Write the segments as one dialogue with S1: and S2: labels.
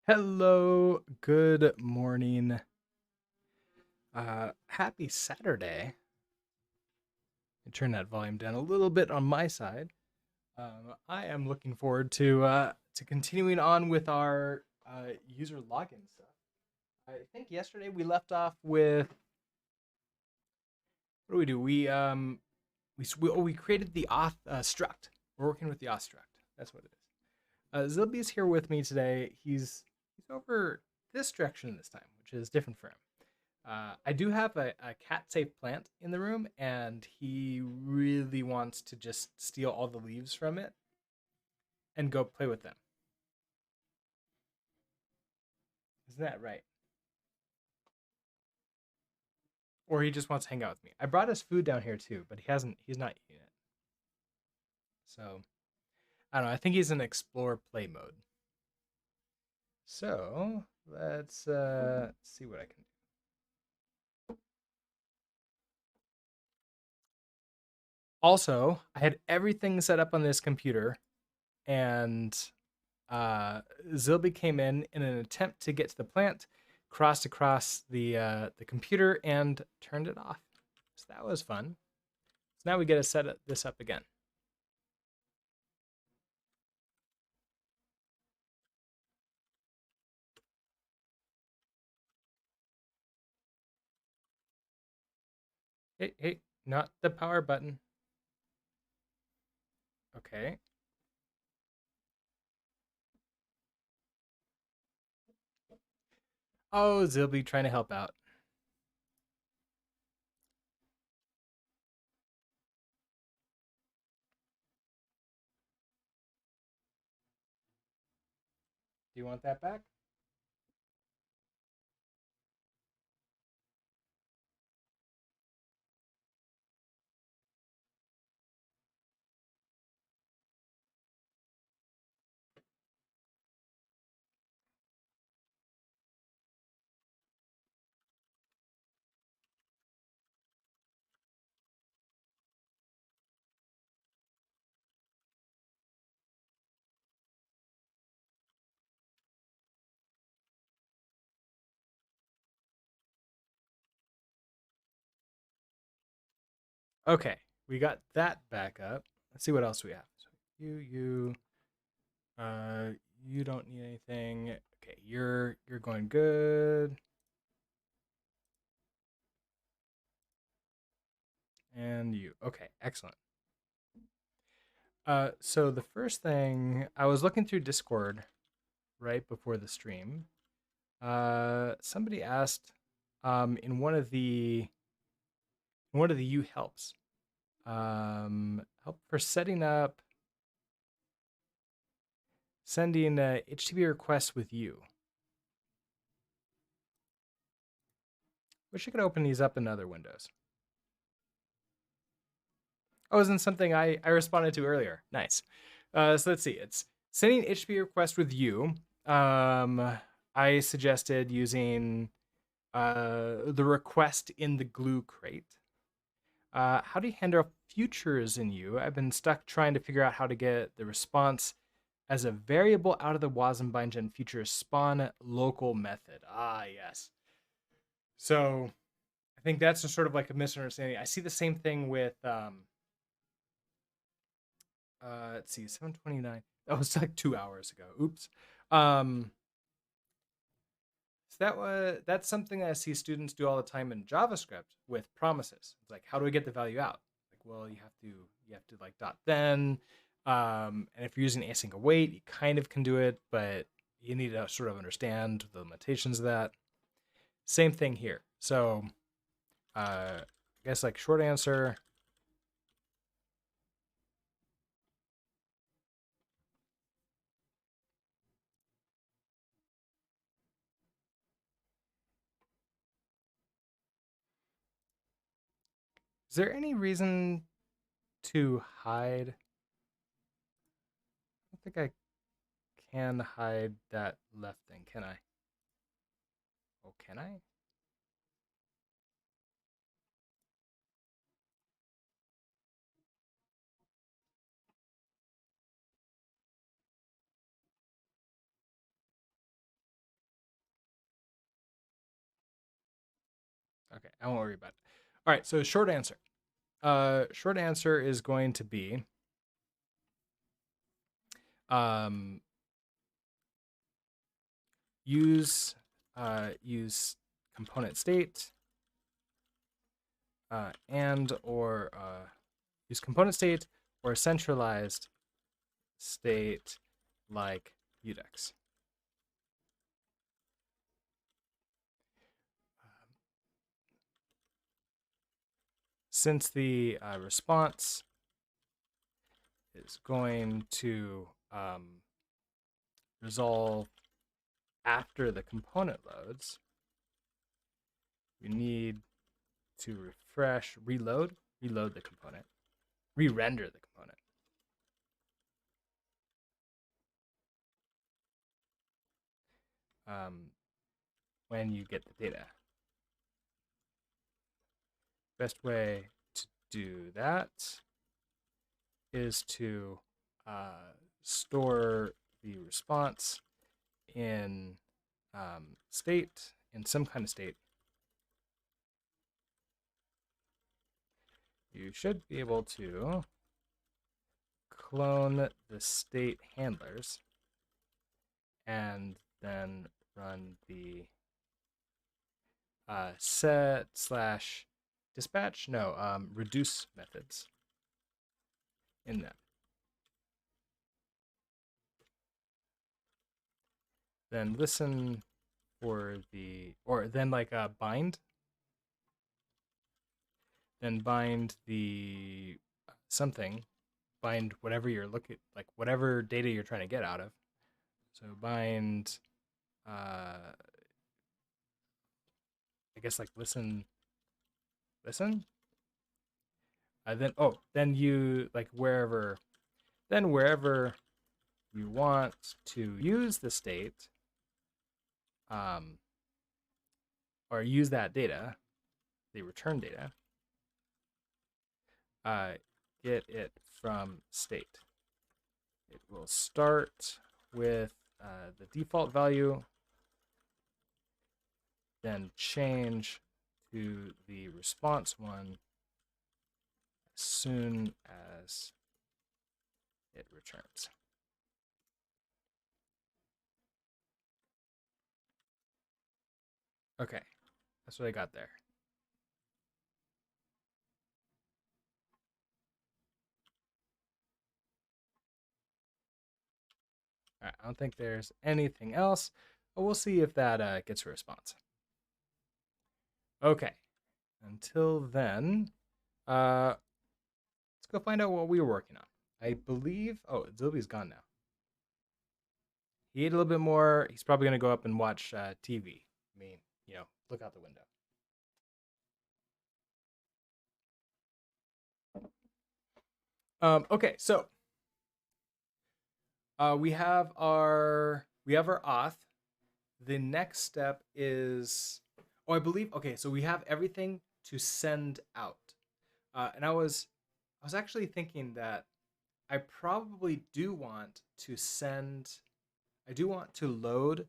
S1: Hello, good morning. Happy Saturday. I turn that volume down a little bit on my side. I am looking forward to continuing on with our user login stuff. I think yesterday we left off with what do we do? We created the auth struct. We're working with the auth struct. That's what it is. Zilby's here with me today. He's over this direction this time, which is different for him. I do have a cat safe plant in the room, and he really wants to just steal all the leaves from it and go play with them. Isn't that right? Or he just wants to hang out with me. I brought his food down here too, but he's not eating it. So I don't know. I think he's in explore play mode. So let's see what I can do. Also, I had everything set up on this computer, and Zilby came in an attempt to get to the plant, crossed across the computer, and turned it off. So that was fun. So now we get to set this up again. Hey, not the power button. Okay. Oh, Zilby trying to help out. Do you want that back? Okay, we got that back up. Let's see what else we have. So uh, you don't need anything. Okay, you're going good. And you. Okay, excellent. So the first thing I was looking through Discord right before the stream. Somebody asked, in one of the U helps, help for setting up sending a HTTP requests with you. Wish I could open these up in other windows. Oh, isn't something I responded to earlier. Nice. So let's see. It's sending HTTP request with you. I suggested using the request in the glue crate. How do you handle futures in you? I've been stuck trying to figure out how to get the response as a variable out of the Wasm future spawn local method. Ah, yes. So I think that's just sort of like a misunderstanding. I see the same thing with let's see, 729. That was like 2 hours ago. Oops. So that's something that I see students do all the time in JavaScript with promises. It's like, how do I get the value out? Like, well, you have to like dot then. And if you're using async await, you kind of can do it, but you need to sort of understand the limitations of that. Same thing here. So I guess like short answer. Is there any reason to hide? I don't think I can hide that left thing, can I? Oh, can I? Okay, I won't worry about it. All right, so short answer. Short answer is going to be um, use use component state and or use component state or centralized state like Udex. Since the response is going to resolve after the component loads, we need to reload the component, re-render the component. When you get the data. Best way to do that is to store the response in state, in some kind of state. You should be able to clone the state handlers and then run the set slash dispatch, reduce methods in them. Then listen for the, or then like bind. Then bind the something, bind whatever you're looking, like whatever data you're trying to get out of. So bind, I guess like listen. Then you like wherever you want to use the state, or use that data, the return data, get it from state. It will start with the default value, then change to the response one as soon as it returns. Okay, that's what I got there. All right, I don't think there's anything else, but we'll see if that gets a response. Okay, until then, let's go find out what we were working on. I believe, oh, Zilby's gone now. He ate a little bit more. He's probably going to go up and watch TV. I mean, look out the window. Okay, so we have our auth. The next step is, I believe, okay, so we have everything to send out. And I was actually thinking that I probably do want to load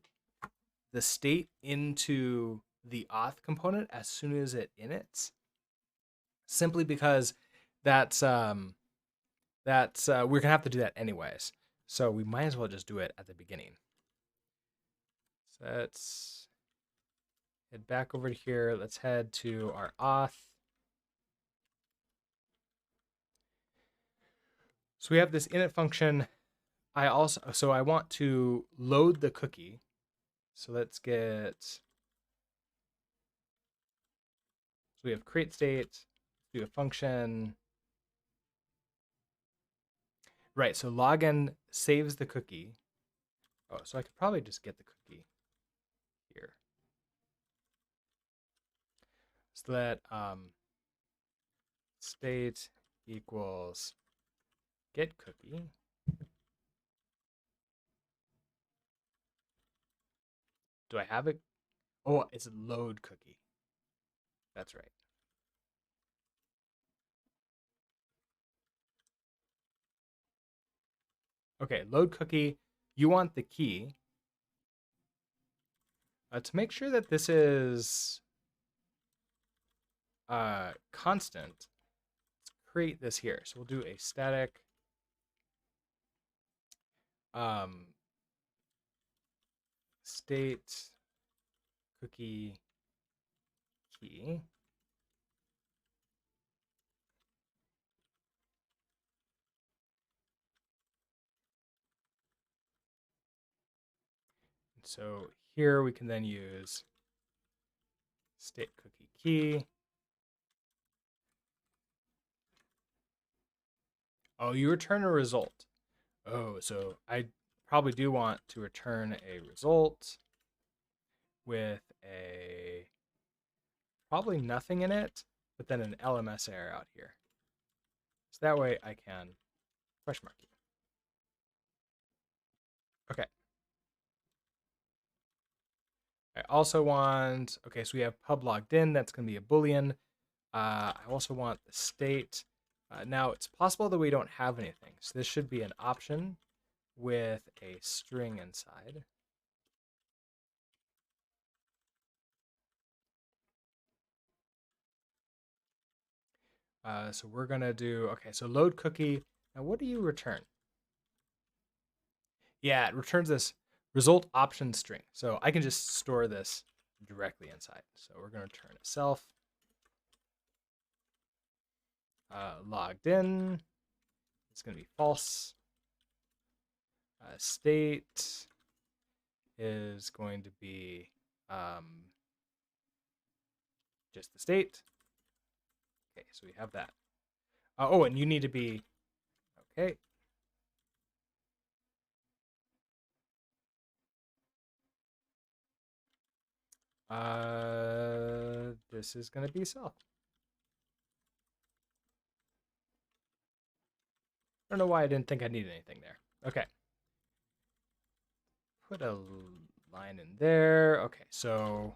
S1: the state into the auth component as soon as it inits, simply because that's we're gonna have to do that anyways. So we might as well just do it at the beginning. So let's head back over here. Let's head to our auth. So we have this init function. I want to load the cookie. So let's so we have create state, do a function. Right, so login saves the cookie. Oh, so I could probably just get the cookie here. So that state equals get cookie. Do I have it? Oh, it's load cookie. That's right. Okay, load cookie. You want the key. To make sure that this is constant, let's create this here. So we'll do a static state cookie key. So here we can then use state cookie key. Oh, you return a result. Oh, so I probably do want to return a result with a probably nothing in it, but then an LMS error out here. So that way I can question mark you. Okay. I also want, okay, so we have pub logged in. That's going to be a Boolean. I also want the state. Now, it's possible that we don't have anything. So this should be an option with a string inside. So we're going to do, okay, so load cookie. Now, what do you return? Yeah, it returns this result option string. So I can just store this directly inside. So we're going to return a self. Logged in. It's going to be false. State is going to be just the state. Okay, so we have that. Oh, and you need to be, okay. This is going to be self. I don't know why I didn't think I needed anything there. Okay. Put a line in there. Okay, so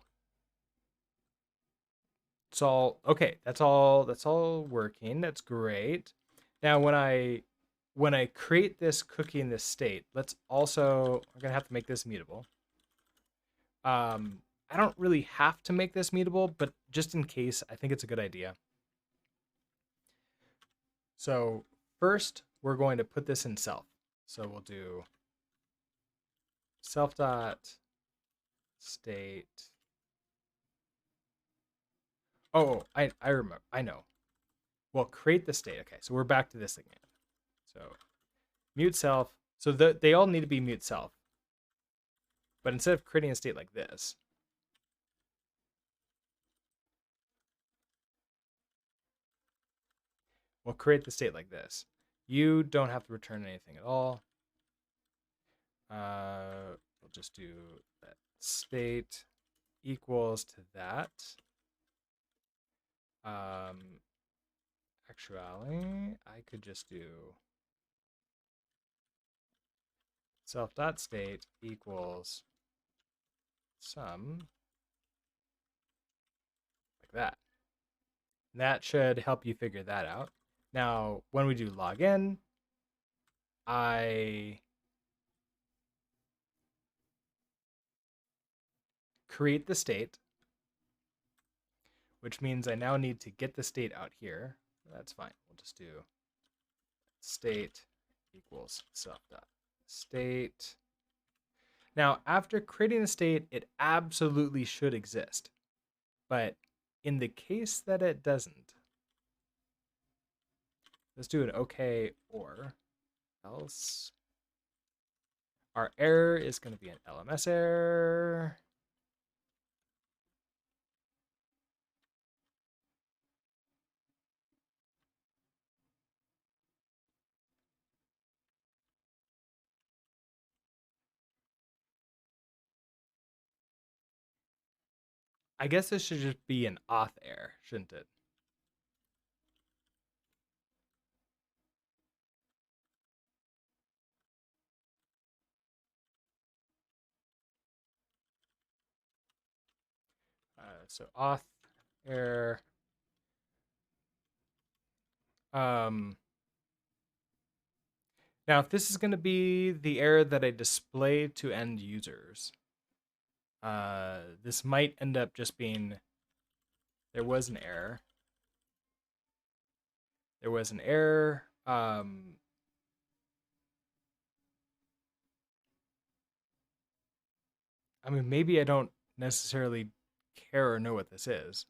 S1: it's all okay. That's all working. That's great. Now when I create this cookie in this state, let's also, I'm gonna have to make this mutable. I don't really have to make this mutable, but just in case, I think it's a good idea. So first, we're going to put this in self. So we'll do self dot state. Oh, I remember. I know. Well, create the state. Okay, so we're back to this again. So mute self. So they all need to be mute self. But instead of creating a state like this, we'll create the state like this. You don't have to return anything at all. We'll just do that state equals to that. Actually, I could just do self.state equals sum, like that. And that should help you figure that out. Now, when we do login, I create the state, which means I now need to get the state out here. That's fine. We'll just do state equals self.state. Now, after creating the state, it absolutely should exist. But in the case that it doesn't, let's do an okay or else. Our error is going to be an LMS error. I guess this should just be an auth error, shouldn't it? So auth error. Now, if this is going to be the error that I display to end users, this might end up just being there was an error. There was an error. I mean, maybe I don't necessarily care or know what this is.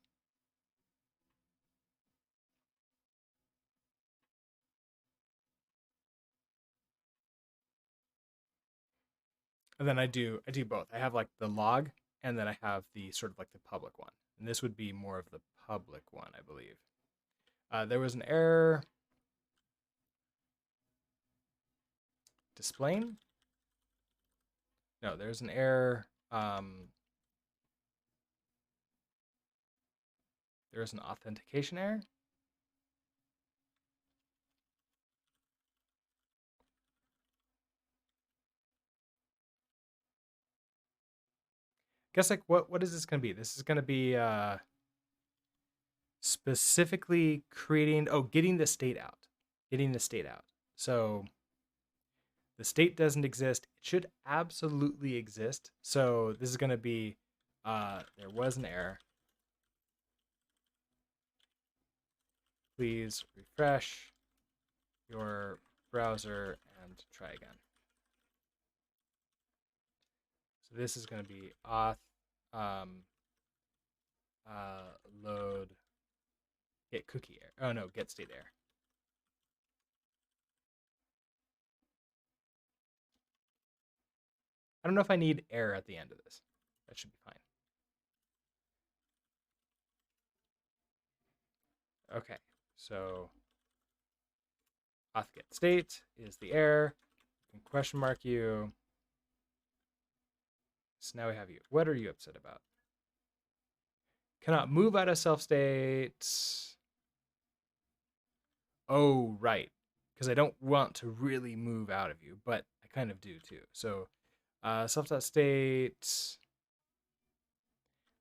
S1: And then I do both. I have like the log, and then I have the sort of like the public one. And this would be more of the public one, I believe. There was an error displaying. No, there's an error. There's an authentication error. Guess like what is this going to be? This is going to be specifically creating. Oh, getting the state out. Getting the state out. So the state doesn't exist. It should absolutely exist. So this is going to be there was an error. Please refresh your browser and try again. So this is going to be auth load get cookie error. Oh no, get state error. I don't know if I need error at the end of this. That should be fine. Okay, so auth get state is the error. You can question mark you. So now we have you. What are you upset about? Cannot move out of self state. Oh, right. Because I don't want to really move out of you, but I kind of do too. So self.state.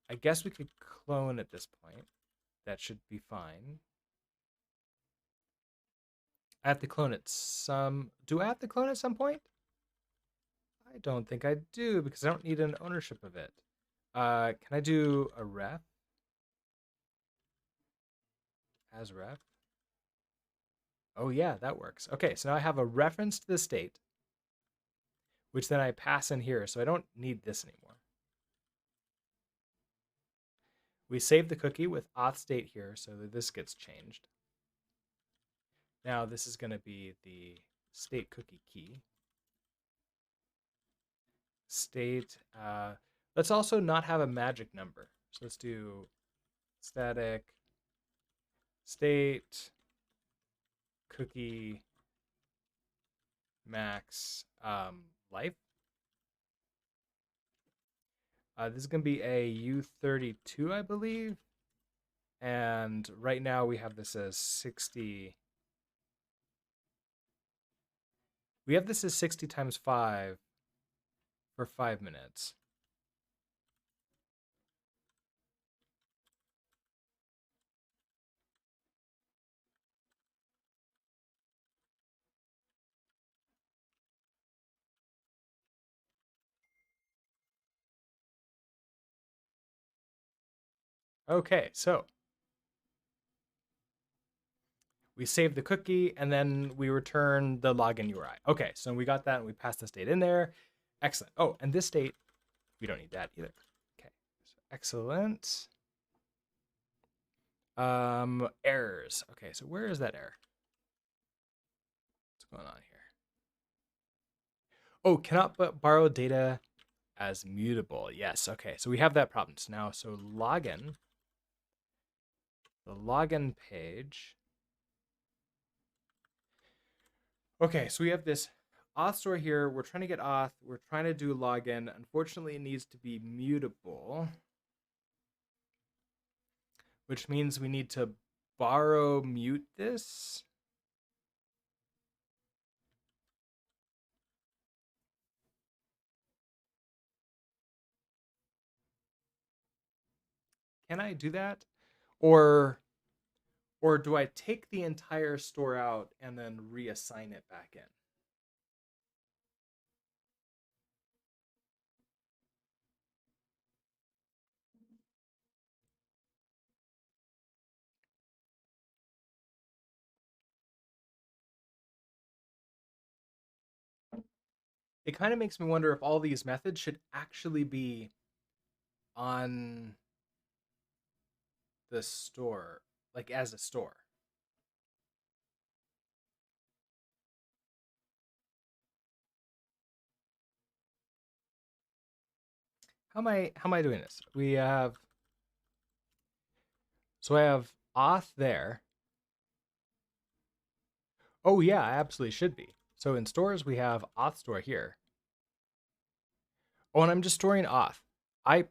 S1: I guess we could clone at this point. That should be fine. I have to clone at some. Do I have to clone at some point? I don't think I do because I don't need an ownership of it. Can I do a ref? As ref? Oh yeah, that works. Okay, so now I have a reference to the state, which then I pass in here, so I don't need this anymore. We save the cookie with auth state here so that this gets changed. Now this is going to be the state cookie key. State, let's also not have a magic number. So let's do static state cookie max life. This is going to be a U32, I believe. And right now we have this as 60. We have this as 60 times 5 for 5 minutes. Okay, so we save the cookie and then we return the login URI. Okay, so we got that and we passed the state in there. Excellent. Oh, and this state, we don't need that either. Okay, so excellent. Errors. Okay, so where is that error? What's going on here? Oh, cannot borrow data as mutable. Yes, okay, so we have that problem now. So login, the login page. Okay, so we have this auth store here. We're trying to get auth. We're trying to do login. Unfortunately, it needs to be mutable, which means we need to borrow mute this. Can I do that? Or do I take the entire store out and then reassign it back in? it kind of makes me wonder if all these methods should actually be on the store, like as a store. How am I doing this? We have so I have auth there. Oh yeah, I absolutely should be. So in stores we have auth store here. Oh, and I'm just storing auth. I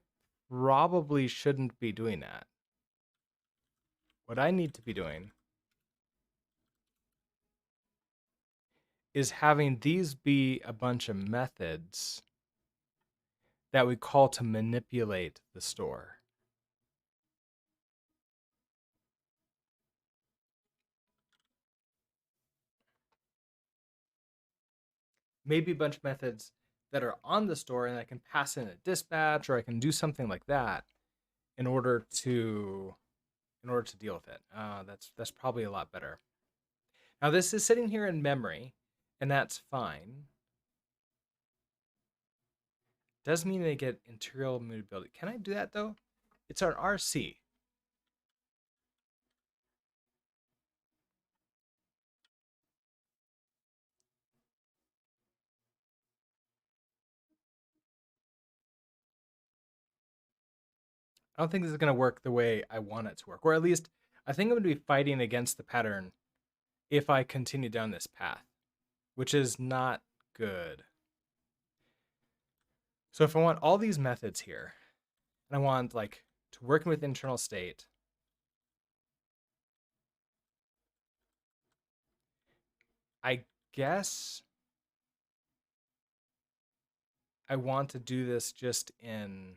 S1: probably shouldn't be doing that. What I need to be doing is having these be a bunch of methods that we call to manipulate the store. Maybe a bunch of methods that are on the store and I can pass in a dispatch or I can do something like that in order to deal with it. That's probably a lot better. Now this is sitting here in memory, and that's fine. Does mean they get integral mutability. Can I do that though? It's our RC. I don't think this is going to work the way I want it to work, or at least I think I'm going to be fighting against the pattern if I continue down this path, which is not good. So if I want all these methods here, and I want like to working with internal state, I guess I want to do this just in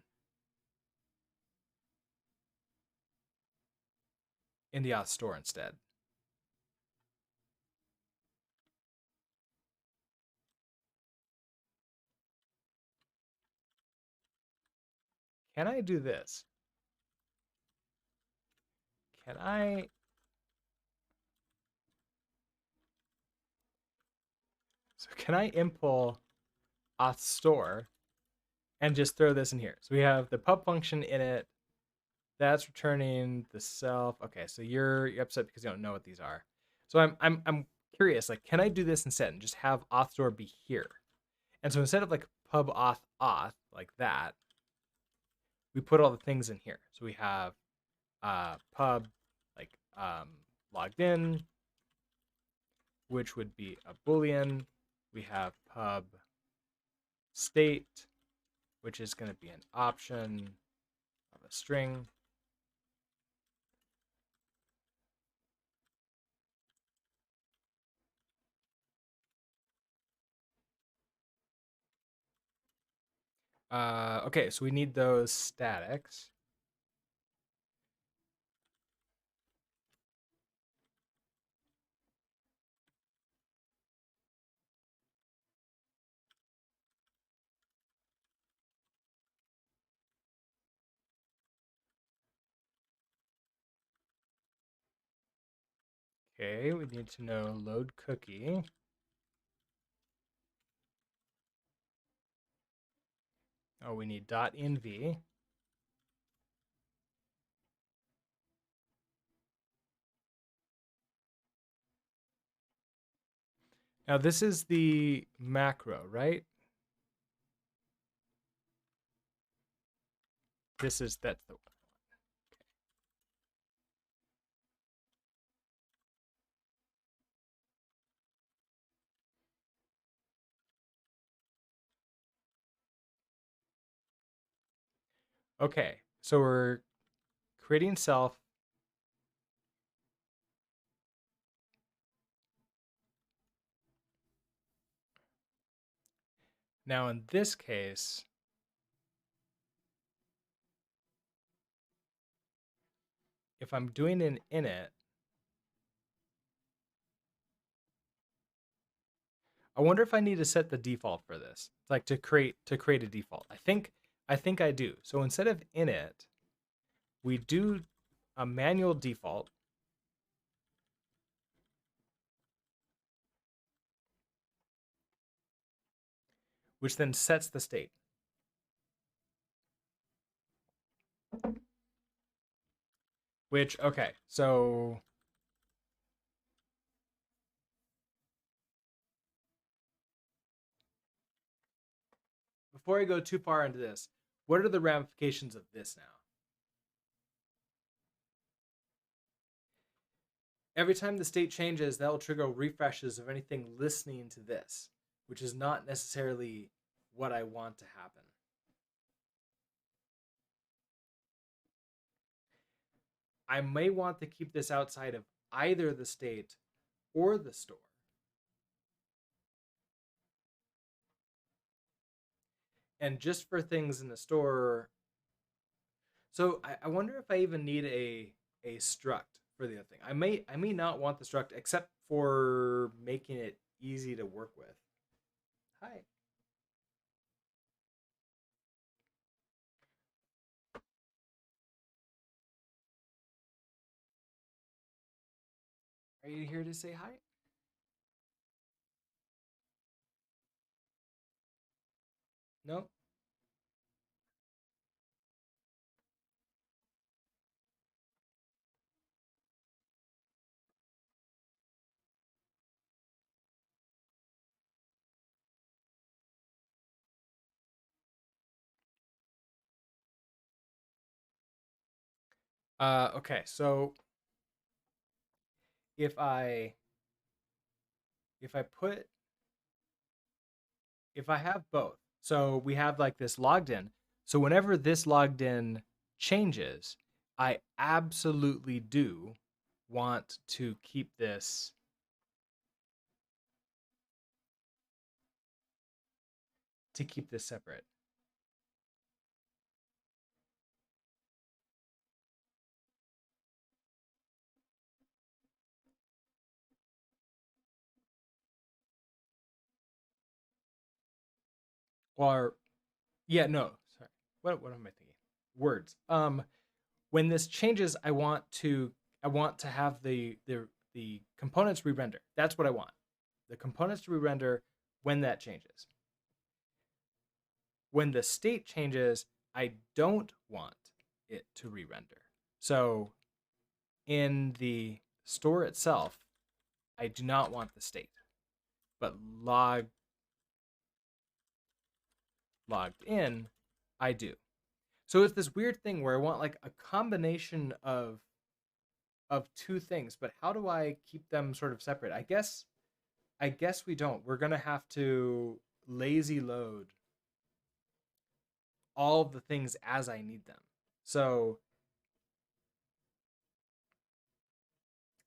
S1: the auth store instead. Can I do this? Can I? So can I impl auth store and just throw this in here? So we have the pub function in it. That's returning the self. Okay, so you're upset because you don't know what these are. So I'm curious. Like, can I do this instead and just have auth store be here? And so instead of like pub auth like that, we put all the things in here. So we have pub like logged in, which would be a boolean. We have pub state, which is going to be an option of a string. Okay, so we need those statics. Okay, we need to know load cookie. Oh, we need .env. Now this is the macro, right? That's the one. Okay, so we're creating self. Now in this case, if I'm doing an init, I wonder if I need to set the default for this, like to create a default. I think I do. So instead of init, we do a manual default. which then sets the state. Which, okay, so before I go too far into this, what are the ramifications of this now? Every time the state changes, that will trigger refreshes of anything listening to this, which is not necessarily what I want to happen. I may want to keep this outside of either the state or the store. And just for things in the store, so I wonder if I even need a struct for the other thing. I may not want the struct except for making it easy to work with. Hi. Are you here to say hi? No? Okay, so if I if I put if I have both, so we have like this logged in. So whenever this logged in changes, I absolutely do want to keep this separate. Or yeah, no, sorry. What am I thinking? Words. When this changes, I want to have the components re-render. That's what I want. The components to re-render when that changes. When the state changes, I don't want it to re-render. So in the store itself, I do not want the state, but logged in, I do. So it's this weird thing where I want like a combination of two things, but how do I keep them sort of separate? I guess we don't. We're gonna have to lazy load all of the things as I need them. So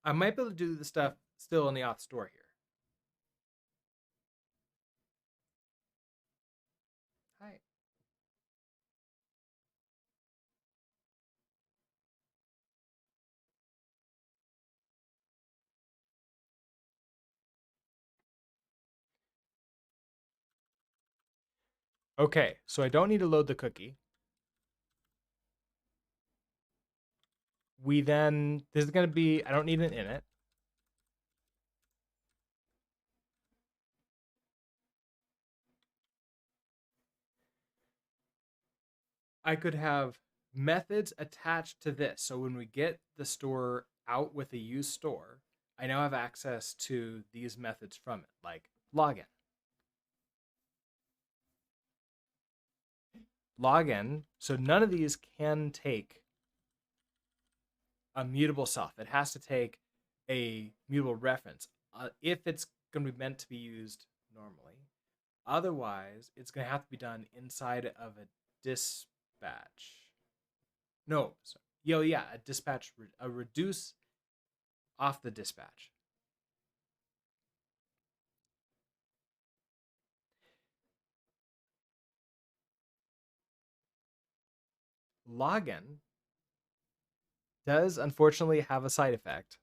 S1: I might be able to do the stuff still in the auth store here. Hi. Okay, so I don't need to load the cookie. This is going to be, I don't need an init. I could have methods attached to this. So when we get the store out with a use store, I now have access to these methods from it, like login. Login, so none of these can take a mutable self. It has to take a mutable reference if it's going to be meant to be used normally. Otherwise, it's going to have to be done inside of a dispatch. No, sorry. Yeah, a dispatch, a reduce off the dispatch. Login does unfortunately have a side effect.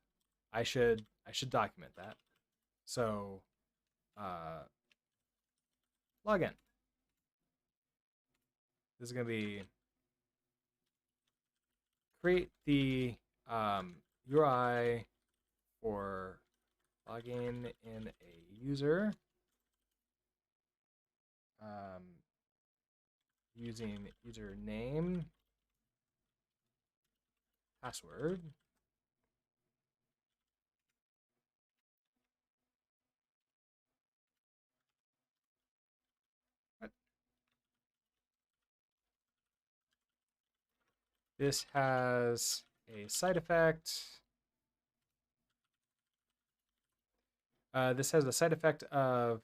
S1: I should document that. So, uh, login. This is gonna be create the URI for logging in a user. using username, password. What? This has a side effect. This has a side effect of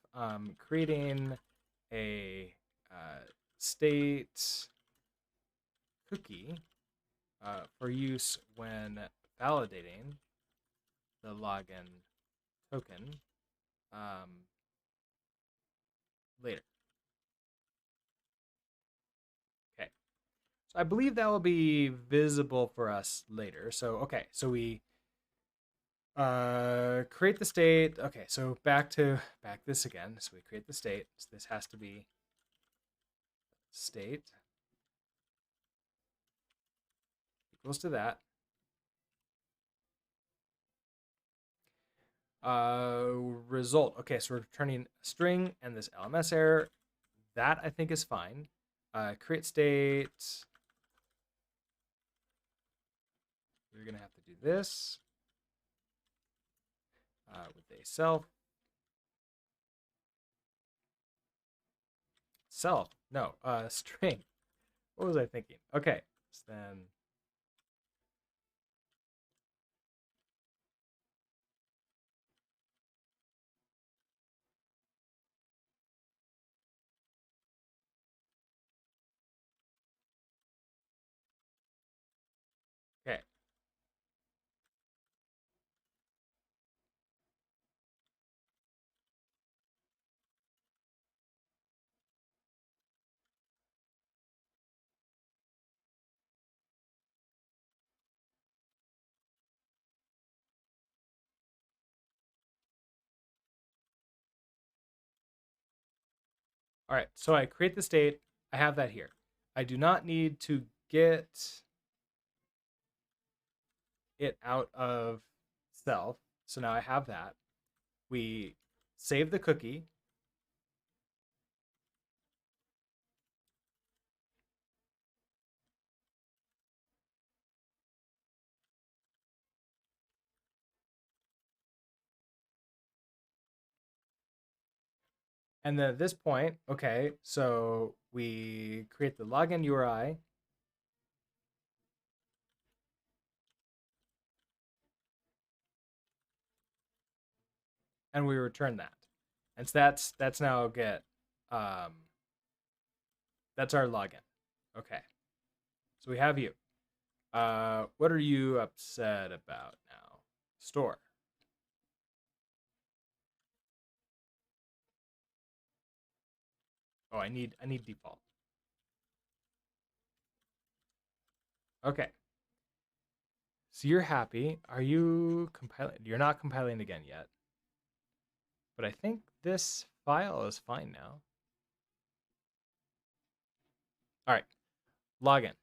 S1: creating a state cookie for use when validating the login token later. Okay, so I believe that will be visible for us later. So okay, so we create the state. Okay, so back this again. So we create the state. So this has to be state equals to that. Result. Okay, so we're returning a string and this LMS error. That I think is fine. Create state. You're gonna have to do this with a self. No, string. What was I thinking? Okay, so then okay. All right, so I create the state. I have that here. I do not need to get it out of self. So now I have that. We save the cookie. And then at this point, okay, so we create the login URI. And we return that. And so that's now get that's our login. Okay. So we have you. What are you upset about now? Store. Oh, I need default. Okay. So you're happy. Are you compiling? You're not compiling again yet. But I think this file is fine now. All right. Login.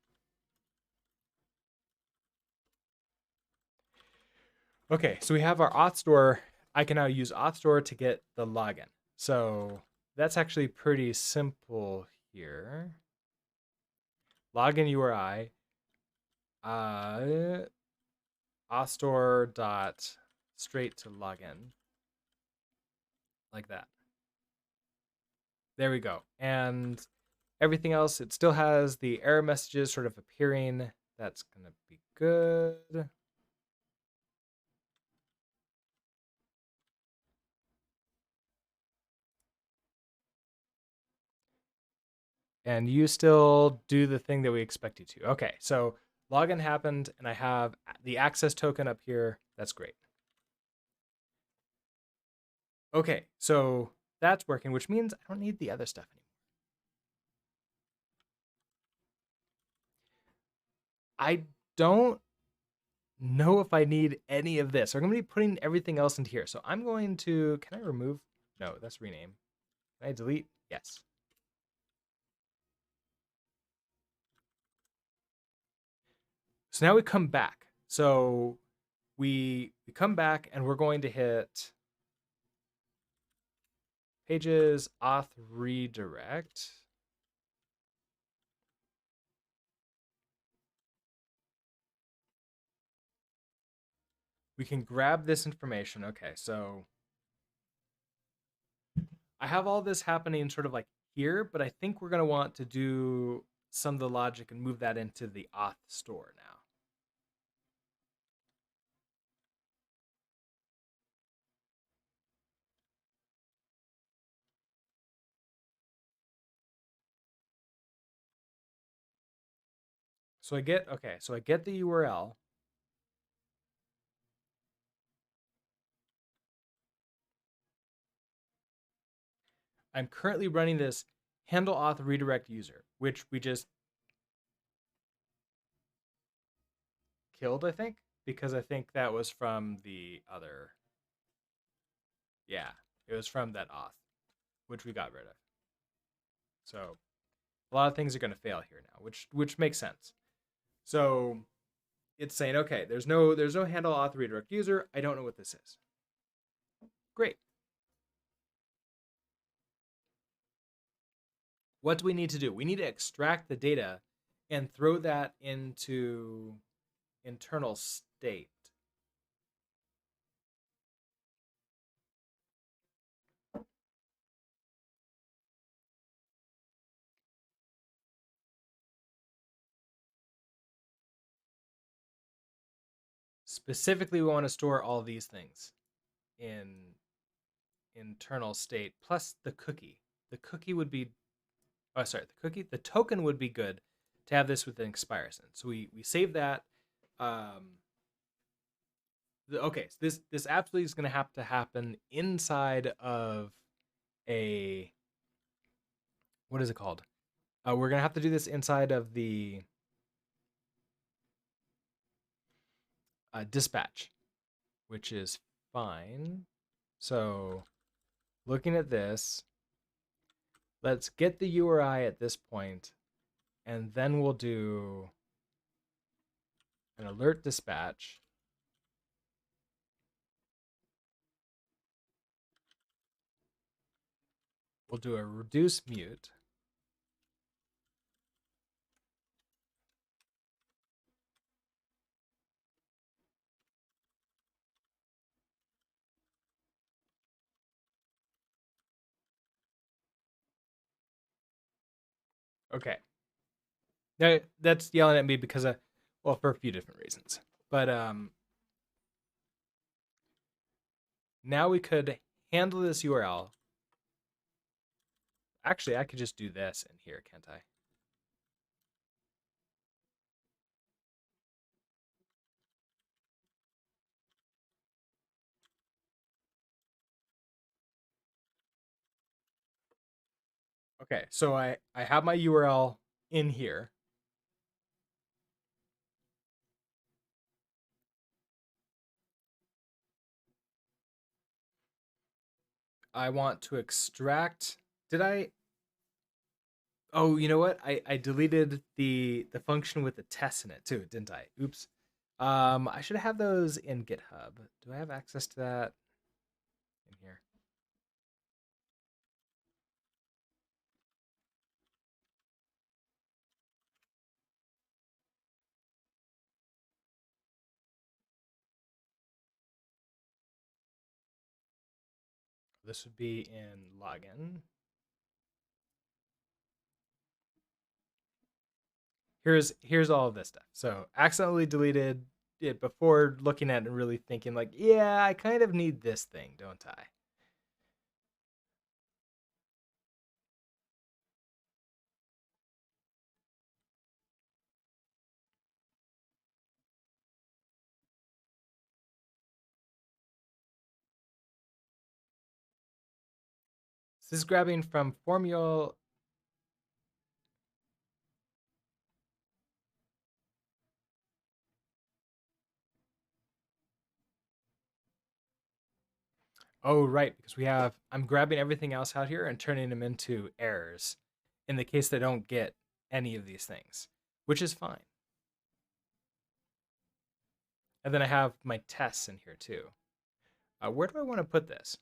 S1: Okay, so we have our auth store. I can now use auth store to get the login. So that's actually pretty simple here. Login URI, auth store dot straight to login, like that. There we go. And everything else, it still has the error messages sort of appearing. That's gonna be good. And you still do the thing that we expect you to. Okay, so login happened and I have the access token up here. That's great. Okay, so that's working, which means I don't need the other stuff anymore. I don't know if I need any of this. I'm going to be putting everything else into here. So I'm going to, can I remove? No, that's rename. Can I delete? Yes. So now we come back. So we come back and we're going to hit pages auth redirect. We can grab this information. Okay, so I have all this happening sort of like here, but I think we're going to want to do some of the logic and move that into the auth store now. So I get, okay, so I get the URL. I'm currently running this handle auth redirect user, which we just killed, I think, because I think that was from the other. Yeah, it was from that auth, which we got rid of. So a lot of things are going to fail here now, which makes sense. So it's saying, okay, there's no handle auth redirect user. I don't know what this is. Great. What do we need to do? We need to extract the data and throw that into internal state. Specifically, we want to store all these things in internal state plus the cookie. The cookie would be, oh, sorry, the token would be good to have this with an expire send. So we save that. Um, okay, so this absolutely is going to happen inside of a, what is it called? We're going to have to do this inside of the dispatch, which is fine. So looking at this, let's get the URI at this point, and then we'll do an alert dispatch. We'll do a reduce mute. Okay. Now that's yelling at me because well, for a few different reasons. But now we could handle this URL. Actually, I could just do this in here, can't I? Okay, so I have my URL in here. I want to extract. Did I? Oh, you know what? I deleted the function with the test in it too, didn't I? Oops. I should have those in GitHub. Do I have access to that in here? This would be in login. Here's all of this stuff. So accidentally deleted it before looking at it and really thinking like, yeah, I kind of need this thing, don't I? This is grabbing from formula. Oh, right, because I'm grabbing everything else out here and turning them into errors in the case they don't get any of these things, which is fine. And then I have my tests in here too. Where do I want to put this?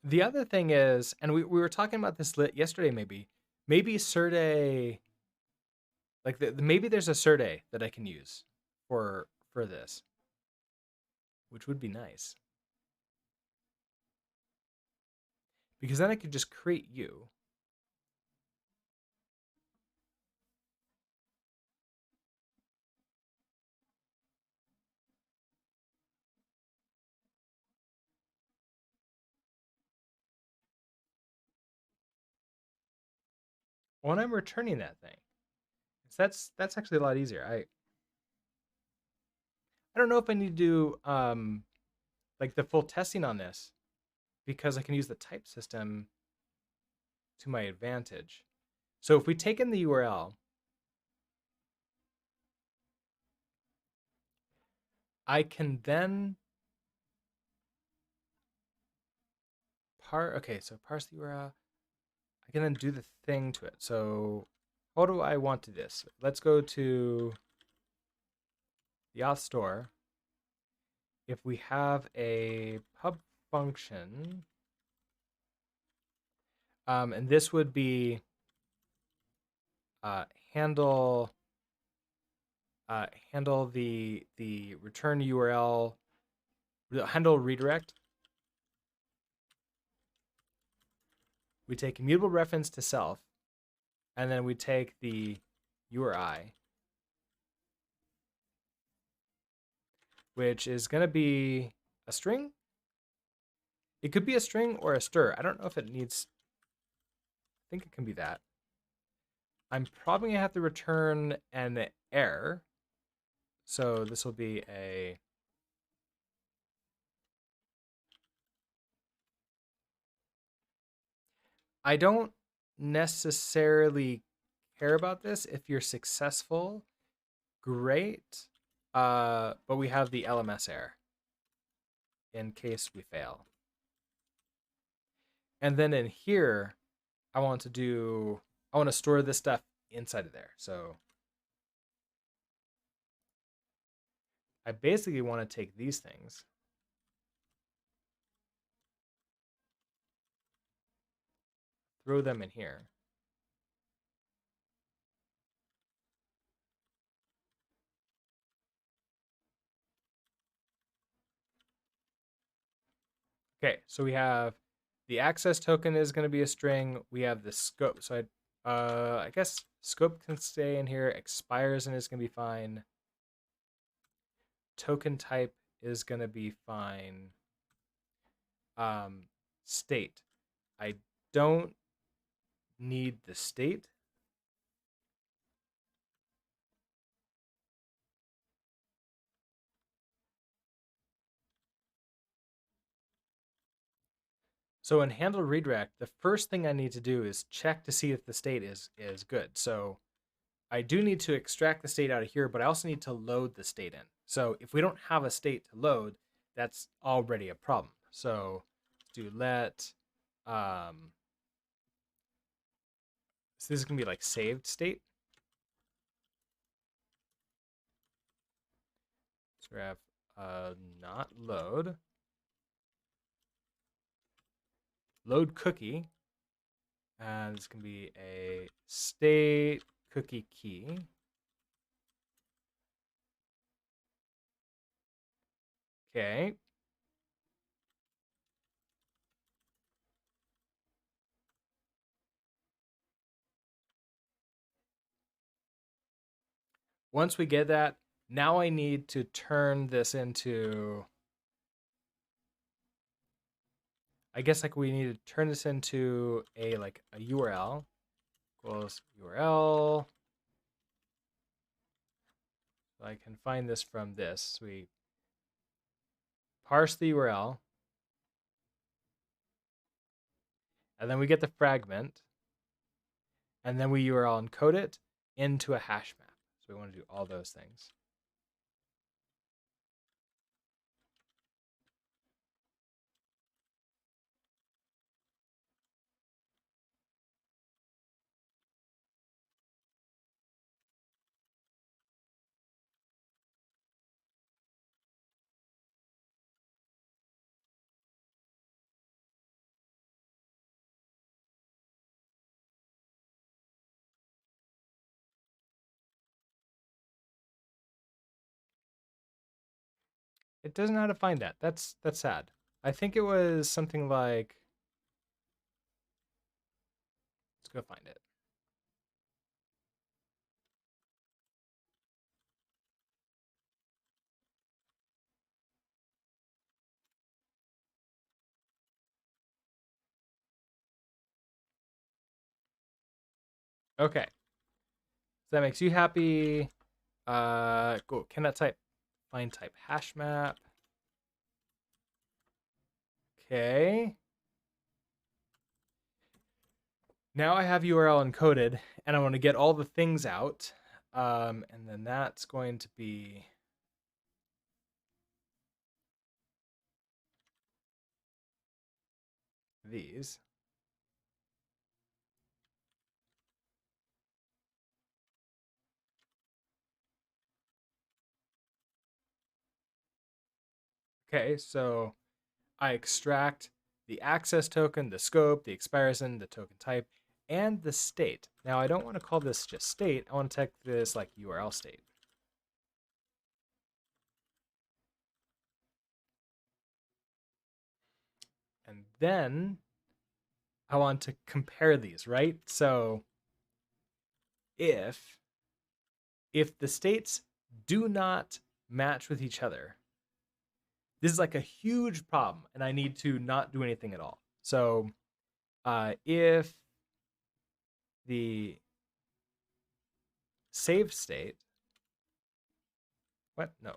S1: The other thing is, and we were talking about this yesterday, maybe Serde, like maybe there's a Serde that I can use for this, which would be nice because then I could just create you. When I'm returning that thing, that's actually a lot easier. I don't know if I need to do like the full testing on this because I can use the type system to my advantage. So if we take in the URL, I can then so parse the URL. I can then do the thing to it. So how do I want to do this? Let's go to the auth store. If we have a pub function, and this would be uh, handle handle the return URL, handle redirect. We take immutable reference to self, and then we take the URI, which is going to be a string. It could be a string or a stir. I don't know if it needs, I think it can be that. I'm probably going to have to return an error. So this will be a I don't necessarily care about this. If you're successful, great. But we have the LMS error in case we fail. And then in here, I want to store this stuff inside of there. So I basically want to take these things, throw them in here. Okay, so we have the access token is going to be a string. We have the scope. So I guess scope can stay in here. Expires and is going to be fine. Token type is going to be fine. State. I don't need the state. So in handle redirect, the first thing I need to do is check to see if the state is good. So I do need to extract the state out of here, but I also need to load the state in. So if we don't have a state to load, that's already a problem. So do let, so this is gonna be like saved state. So we have not load, load cookie, and it's gonna be a state cookie key. Okay. Once we get that, now I need to turn this into, I guess like we need to turn this into a like a URL equals URL. So I can find this from this. So we parse the URL, and then we get the fragment, and then we URL encode it into a hash map. So we want to do all those things. It doesn't know how to find that. That's sad. I think it was something like, let's go find it. Okay. So that makes you happy. Cool. Cannot type. Find type hash map. Okay. Now I have URL encoded, and I want to get all the things out. And then that's going to be these. Okay, so I extract the access token, the scope, the expiration, the token type, and the state. Now I don't want to call this just state. I want to take this like URL state. And then I want to compare these, right? So if the states do not match with each other, this is like a huge problem, and I need to not do anything at all. So if the saved state, what? No.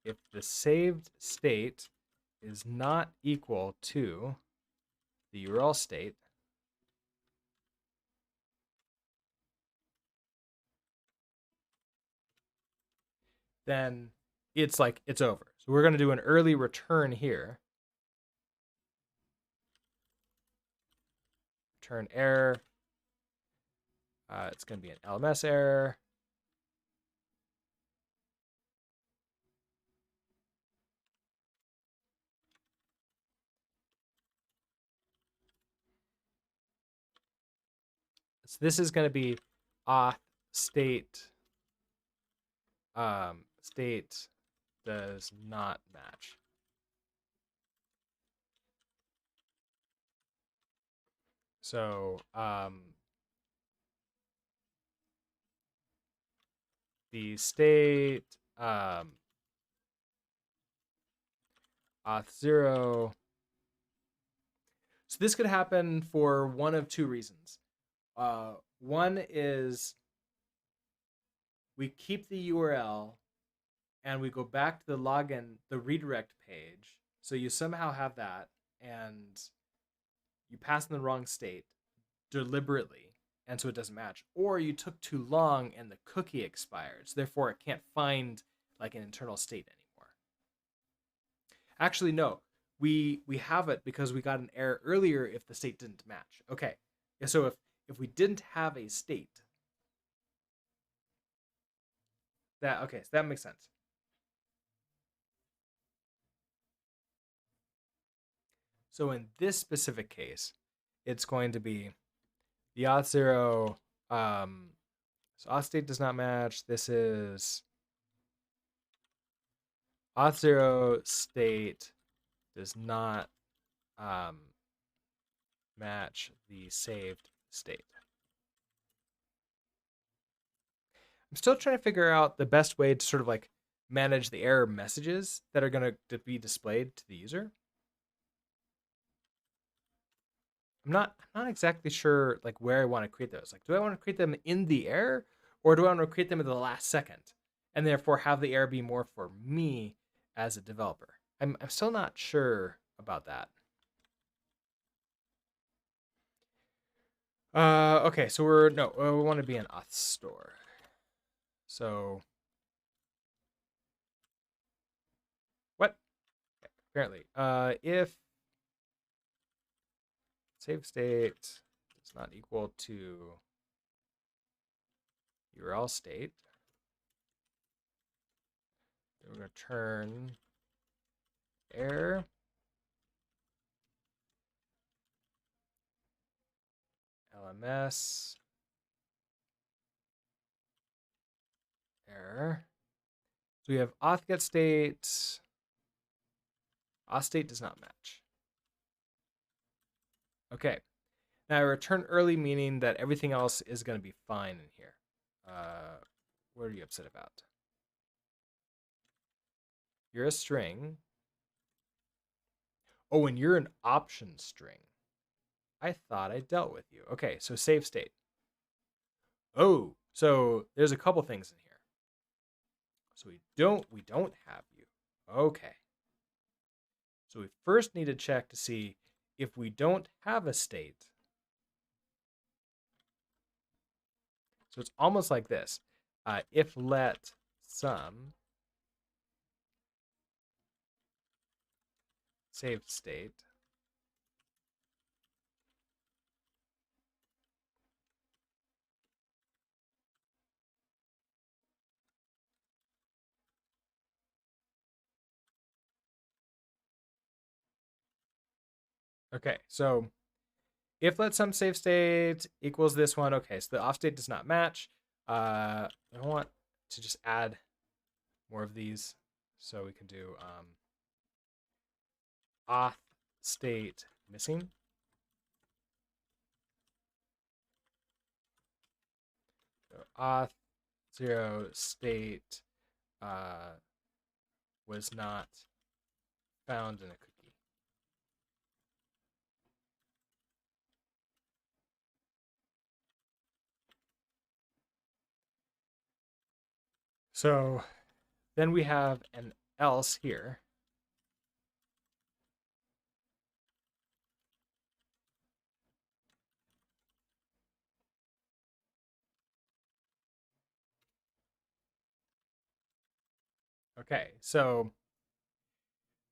S1: If the saved state is not equal to the URL state, then it's like it's over. So we're going to do an early return here. Return error. It's going to be an LMS error. So this is going to be auth state state does not match. So the state auth 0. So this could happen for one of two reasons. One is we keep the URL and we go back to the login, the redirect page. So you somehow have that and you pass in the wrong state deliberately, and so it doesn't match. Or you took too long and the cookie expired, so therefore it can't find like an internal state anymore. Actually, no, we have it because we got an error earlier if the state didn't match. Okay, so if we didn't have a state, that okay, so that makes sense. So in this specific case, it's going to be the auth 0. So auth state does not match. This is auth 0 state does not match the saved state. I'm still trying to figure out the best way to sort of like manage the error messages that are going to be displayed to the user. I'm not exactly sure like where I want to create those. Like, do I want to create them in the error, or do I want to create them at the last second, and therefore have the error be more for me as a developer? I'm still not sure about that. Okay, so we want to be an auth store. So what? Okay, apparently, if save state is not equal to URL state, then we're going to return error LMS there. So we have auth get state. Auth state does not match. Okay. Now I return early, meaning that everything else is going to be fine in here. What are you upset about? You're a string. Oh, and you're an option string. I thought I dealt with you. Okay, so save state. Oh, so there's a couple things in here. So we don't have you. Okay. So we first need to check to see if we don't have a state. So it's almost like this. If let sum saved state okay, so if let sum save state equals this one, okay, so the off state does not match. I want to just add more of these, so we can do auth state missing. So auth 0 state was not found in a cookie. So then we have an else here. Okay, so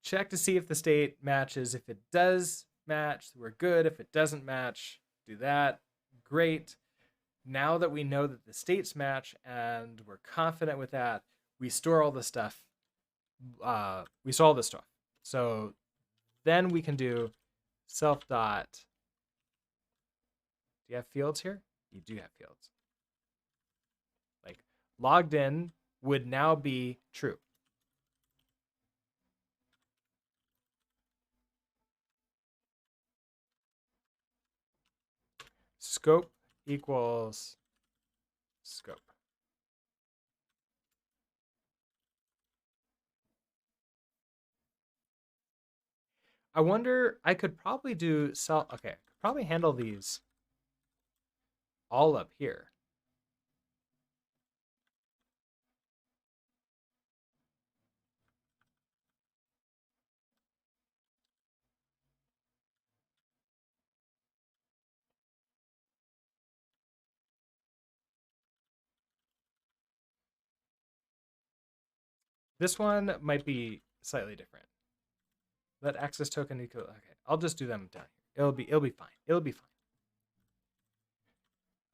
S1: check to see if the state matches. If it does match, we're good. If it doesn't match, do that. Great. Now that we know that the states match and we're confident with that, we store all the stuff. We store all this stuff. So then we can do self dot. Do you have fields here? You do have fields. Like logged in would now be true. Scope equals scope. I wonder, I could probably do self, okay, I could probably handle these all up here. This one might be slightly different. Let access token equal, okay, I'll just do them down here. It'll be fine. It'll be fine.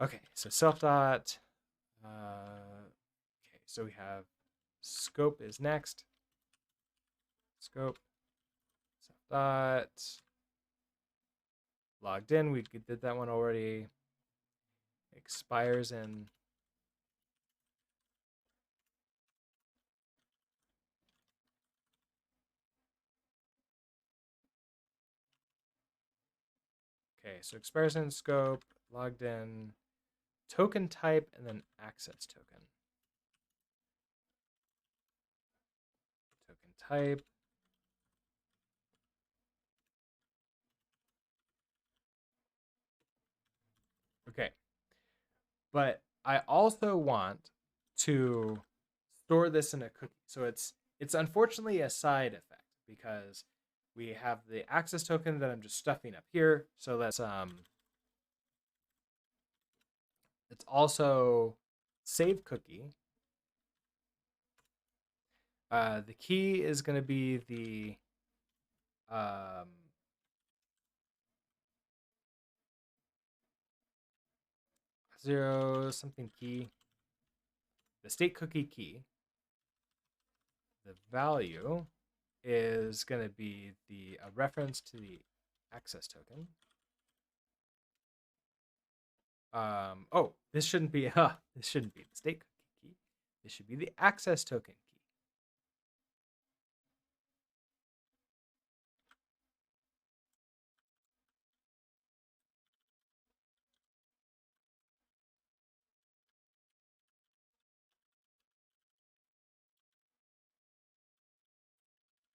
S1: Okay, so self dot, okay, so we have scope is next. Scope, self dot, logged in, we did that one already. Expires in okay, so expires in scope, logged in, token type, and then access token. Token type. Okay. But I also want to store this in a cookie. So it's unfortunately a side effect because we have the access token that I'm just stuffing up here. So that's it's also save cookie. The key is going to be the zero something key, the state cookie key. The value is going to be the reference to the access token. Oh, this shouldn't be the state cookie key. This should be the access token key.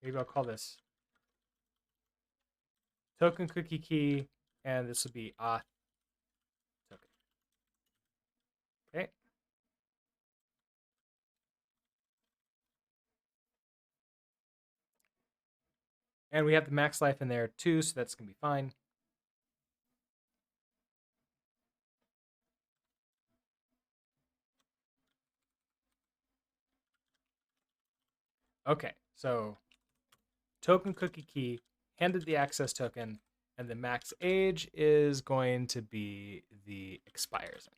S1: Maybe I'll call this token cookie key, and this will be auth token. Okay. And we have the max life in there too, so that's going to be fine. Okay, so token cookie key, handed the access token, and the max age is going to be the expires in.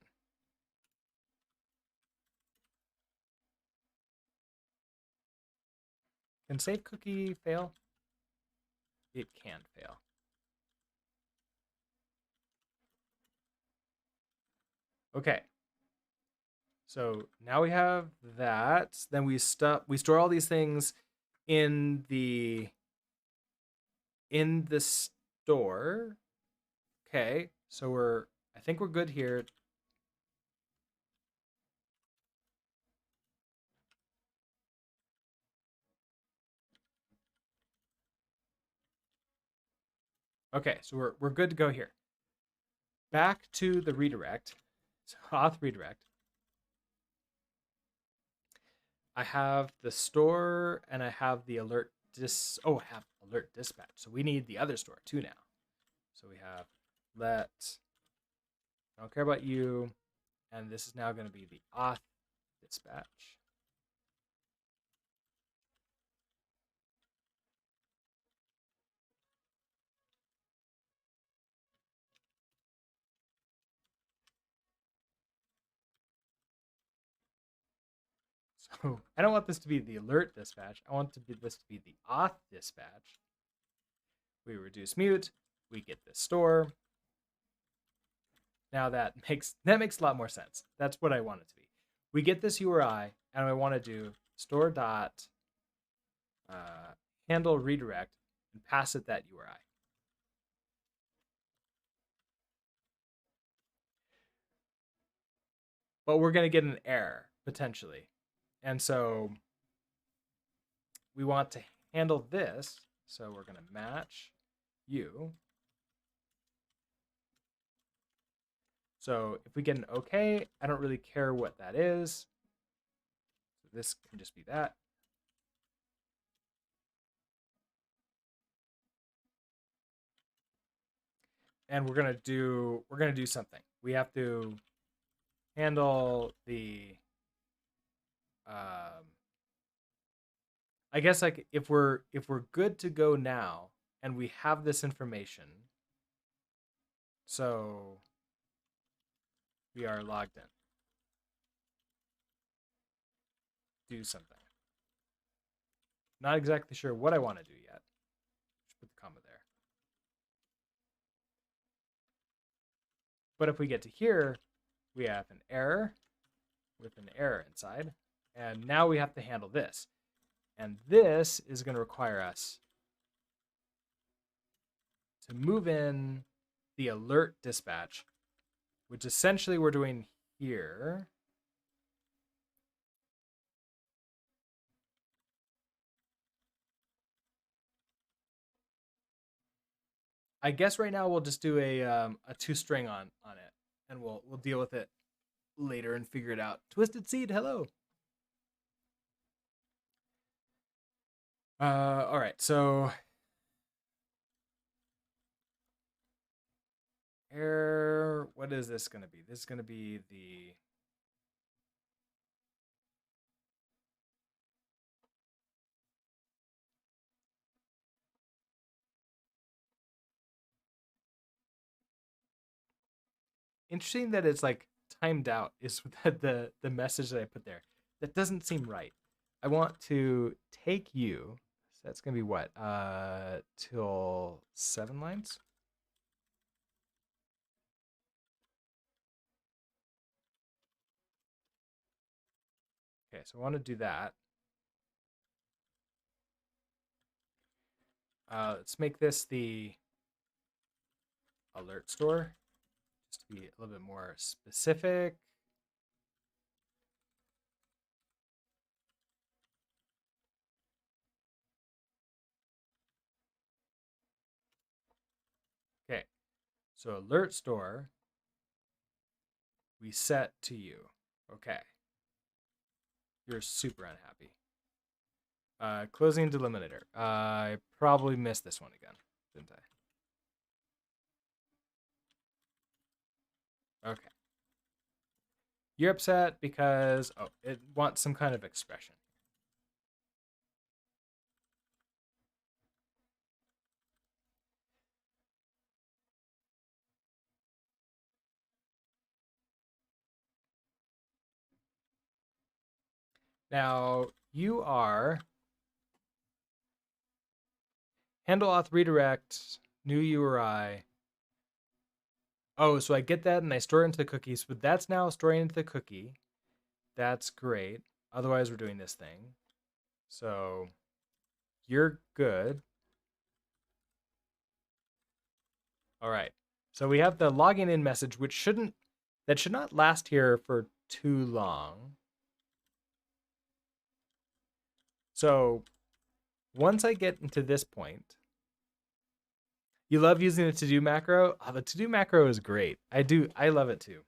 S1: Can save cookie fail? It can fail. Okay. So now we have that. Then we store all these things in the store. Okay. So I think we're good here. Okay, so we're good to go here. Back to the redirect. So auth redirect. I have the store and I have the alert I have alert dispatch. So we need the other store too now. So we have let, I don't care about you, and this is now going to be the auth dispatch. So I don't want this to be the alert dispatch. I want this to be the auth dispatch. We reduce mute. We get this store. Now that makes a lot more sense. That's what I want it to be. We get this URI, and I want to do store dot handle redirect and pass it that URI. But we're going to get an error potentially, and so we want to handle this. So we're going to match you. So if we get an OK, I don't really care what that is. So this can just be that. And we're gonna do something. We have to handle the I guess like if we're good to go now and we have this information, so we are logged in. Do something. Not exactly sure what I want to do yet. Just put the comma there. But if we get to here, we have an error with an error inside. And now we have to handle this. And this is going to require us to move in the alert dispatch, which essentially we're doing here. I guess right now we'll just do a toString on it, and we'll deal with it later and figure it out. Twisted Seed, hello. All right, so error. What is this going to be? This is going to be the interesting that it's like timed out is the message that I put there. That doesn't seem right. I want to take you. So that's gonna be what? Till 7 lines. Okay, so I want to do that. Let's make this the alert store, just to be a little bit more specific. Okay, so alert store, we set to you. Okay, you're super unhappy. Closing delimiter. I probably missed this one again, didn't I? Okay. You're upset because, oh, it wants some kind of expression. Now, you are handle auth redirect, new URI. Oh, so I get that and I store it into the cookies, but that's now storing into the cookie. That's great. Otherwise, we're doing this thing. So you're good. All right. So we have the logging in message, which should not last here for too long. So once I get into this point, you love using the to-do macro? Oh, the to-do macro is great. I love it too.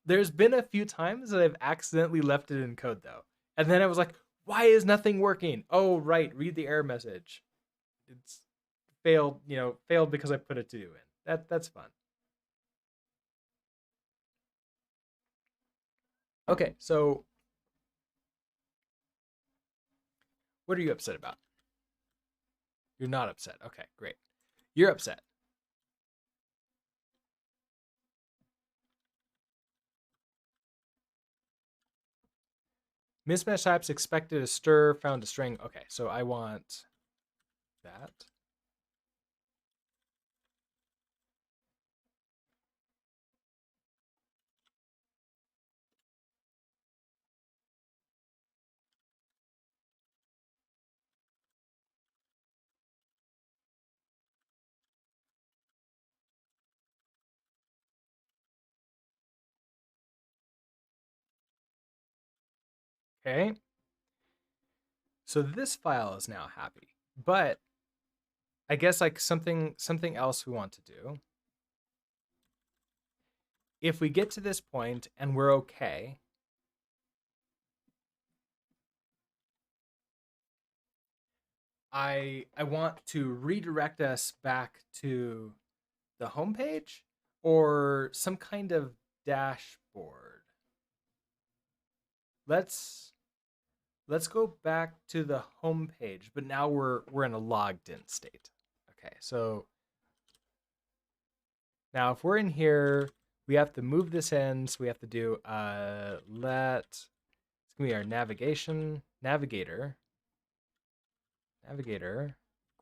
S1: There's been a few times that I've accidentally left it in code though. And then I was like, why is nothing working? Oh, right, read the error message. It's failed, failed because I put a to-do in. That's fun. Okay, so what are you upset about? You're not upset. Okay, great. You're upset. Mismatch types expected a stir, found a string. Okay, so I want that. Okay. So this file is now happy. But I guess like something else we want to do. If we get to this point and we're okay, I want to redirect us back to the home page or some kind of dashboard. Let's go back to the home page, but now we're in a logged in state. Okay, so now if we're in here, we have to move this in, so we have to do it's gonna be our navigator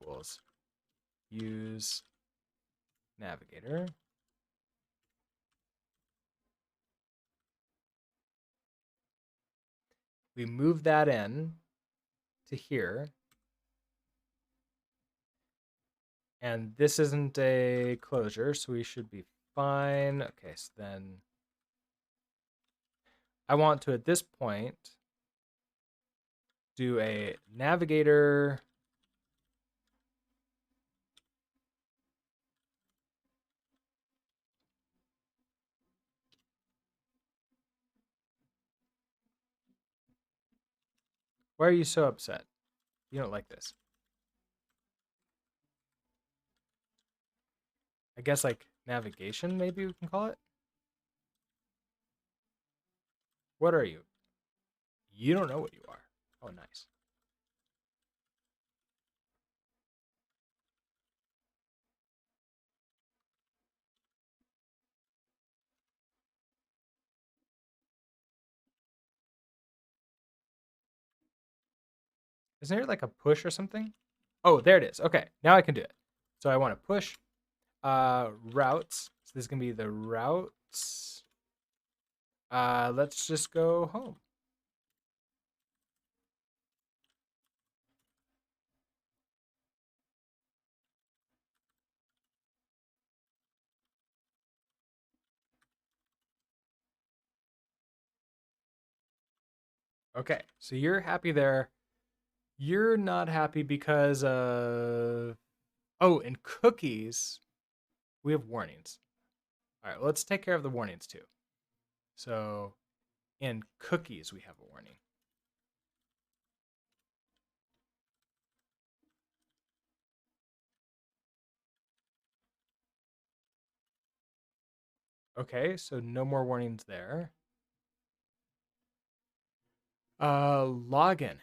S1: equals use navigator. We move that in to here. And this isn't a closure, so we should be fine. Okay, so then I want to, at this point, do a navigator Why are you so upset? You don't like this. I guess like navigation, maybe we can call it. What are you? You don't know what you are. Oh, nice. Isn't there like a push or something? Oh, there it is. Okay, now I can do it. So I want to push routes. So this is gonna be the routes. Let's just go home. Okay, so you're happy there. You're not happy because oh, in cookies, we have warnings. All right, well, let's take care of the warnings too. So in cookies, we have a warning. Okay, so no more warnings there. Login.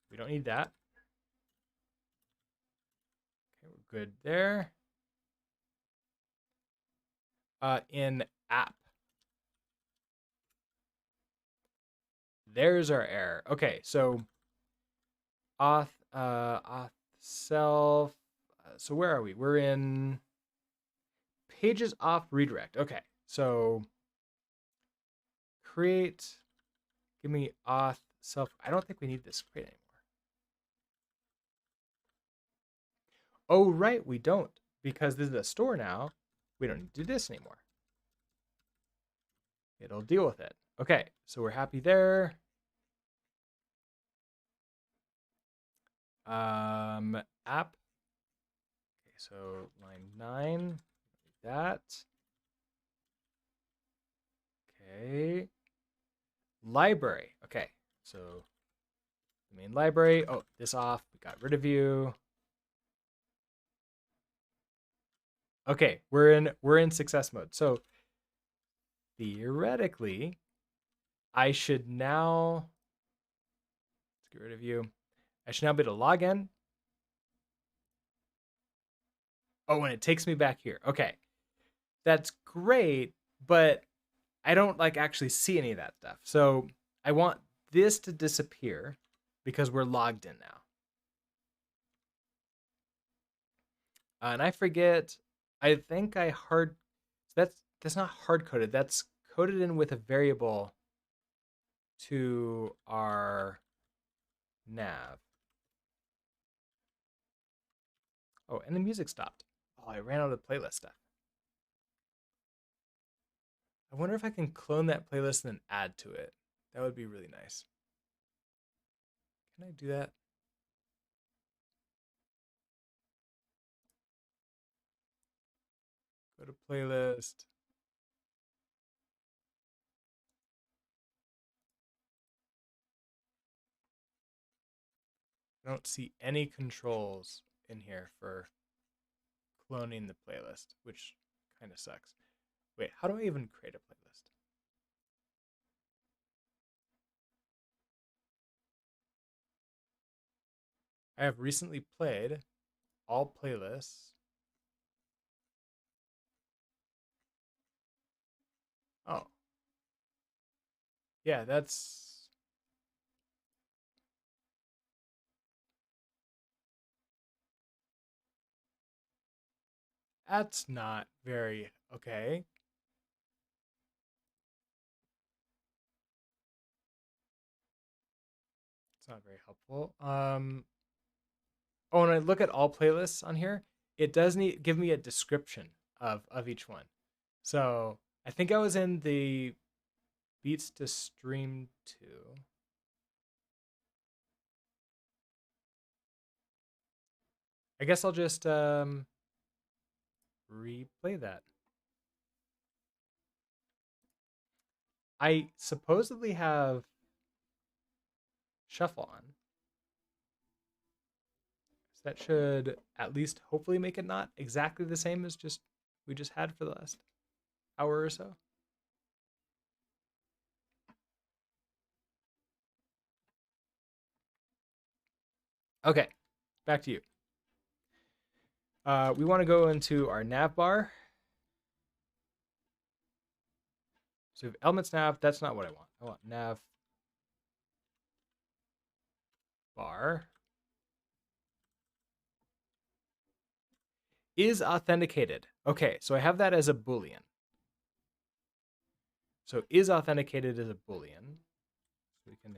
S1: We don't need that. Okay, we're good there. In app. There's our error. Okay, so auth self. So where are we? We're in pages off redirect. Okay, so create. Give me auth self. I don't think we need this create anymore. Oh, right, we don't, because this is a store now. We don't need to do this anymore. It'll deal with it. Okay, so we're happy there. App. Okay, so line 9, that. Okay. Library. Okay, so the main library. Oh, this off. We got rid of you. Okay, we're in success mode. So theoretically, I should now let's get rid of you. I should now be able to log in. Oh, and it takes me back here. Okay. That's great, but I don't like actually see any of that stuff. So I want this to disappear because we're logged in now. And I forget. I think I hard. That's not hard coded. That's coded in with a variable to our nav. Oh, and the music stopped. Oh, I ran out of playlist stuff. I wonder if I can clone that playlist and then add to it. That would be really nice. Can I do that? Go to playlist. I don't see any controls in here for cloning the playlist, which kind of sucks. Wait, how do I even create a playlist? I have recently played all playlists. Oh, yeah, that's not very okay. It's not very helpful. Oh, when I look at all playlists on here, it does need give me a description of each one. So I think I was in the beats to stream to. I guess I'll just replay that. I supposedly have shuffle on. So that should at least hopefully make it not exactly the same as just we just had for the last hour or so. Okay, back to you. We want to go into our nav bar. So we have elements nav. That's not what I want. I want nav bar is authenticated. Okay, so I have that as a boolean. So is authenticated as a boolean. So we can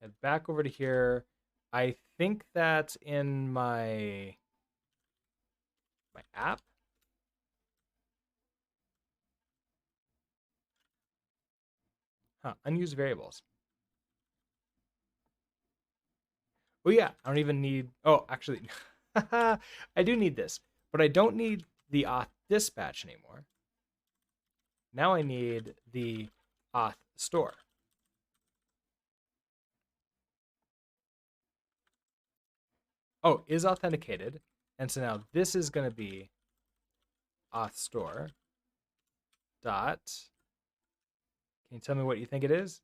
S1: head back over to here. I think that's in my app. Unused variables. Oh yeah, I don't even need, oh, actually, I do need this, but I don't need the auth dispatch anymore. Now I need the auth store. Oh, is authenticated. And so now this is going to be auth store dot. Can you tell me what you think it is?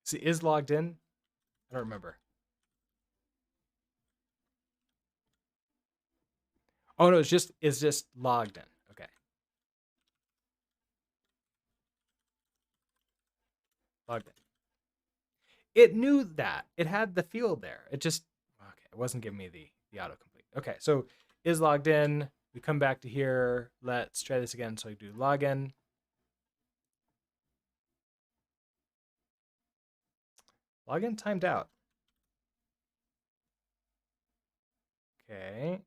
S1: See, is logged in? I don't remember. Oh no, it's just logged in. Okay. Logged in. It knew that. It had the field there. It just okay, it wasn't giving me the autocomplete. Okay, so is logged in. We come back to here. Let's try this again. So I do login. Login timed out. Okay.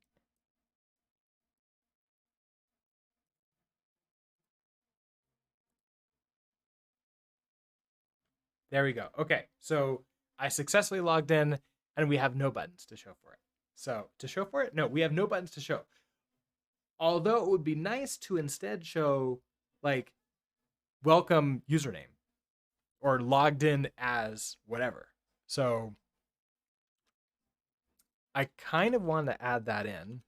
S1: There we go. Okay, so I successfully logged in and we have no buttons to show for it. So to show for it, no, we have no buttons to show. Although it would be nice to instead show like welcome username or logged in as whatever. So I kind of want to add that in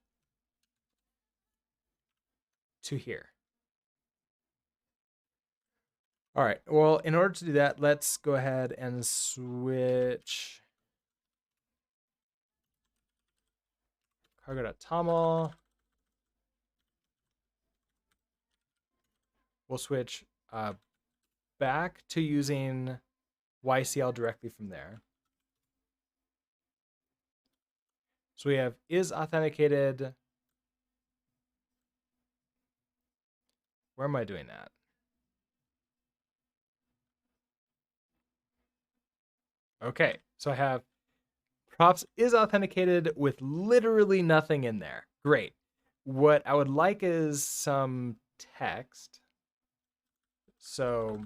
S1: to here. All right. Well, in order to do that, let's go ahead and switch cargo.toml. We'll switch back to using YCL directly from there. So we have is authenticated. Where am I doing that? Okay, so I have props is authenticated with literally nothing in there. Great. What I would like is some text. So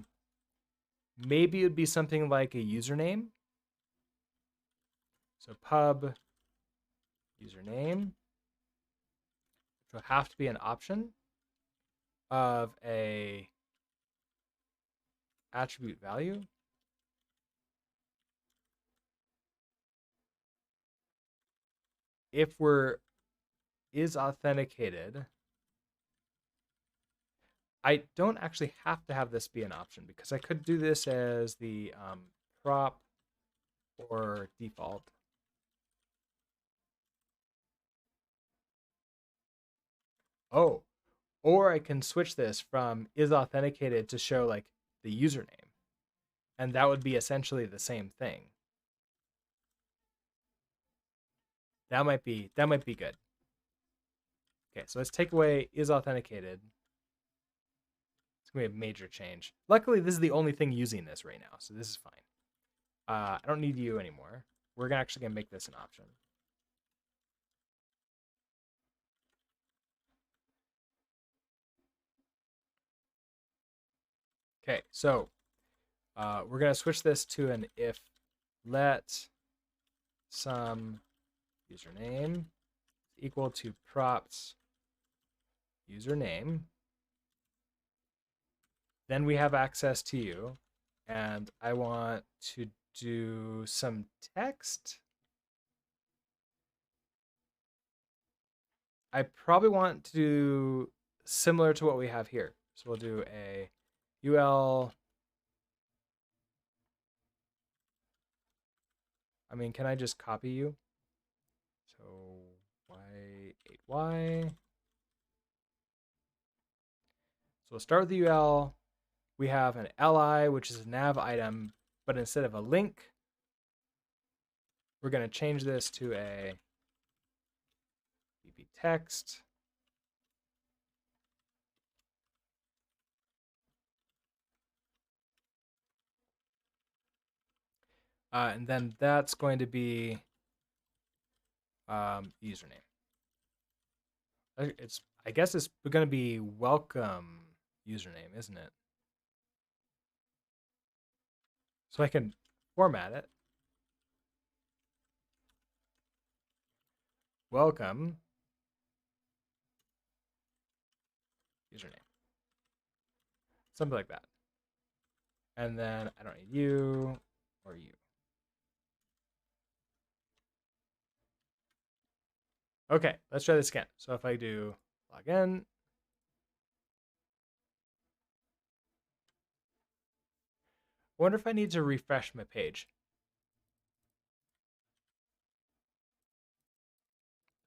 S1: maybe it would be something like a username. So pub username, which will have to be an option of a attribute value. If we're is authenticated, I don't actually have to have this be an option because I could do this as the prop or default. Oh, or I can switch this from is authenticated to show like the username. And that would be essentially the same thing. That might be good. Okay, so let's take away is authenticated. It's gonna be a major change. Luckily, this is the only thing using this right now, so this is fine. I don't need you anymore. We're actually gonna make this an option. Okay, so we're gonna switch this to an if let some username equal to props username. Then we have access to you, and I want to do some text. I probably want to do similar to what we have here. So we'll do a UL. I mean, can I just copy you? So Y8Y. So we'll start with the UL. We have an LI, which is a nav item, but instead of a link, we're going to change this to a BP text. And then that's going to be username. I guess it's going to be welcome username, isn't it? So I can format it. Welcome username. Something like that. And then I don't need you or you. Okay, let's try this again. So if I do login, I wonder if I need to refresh my page.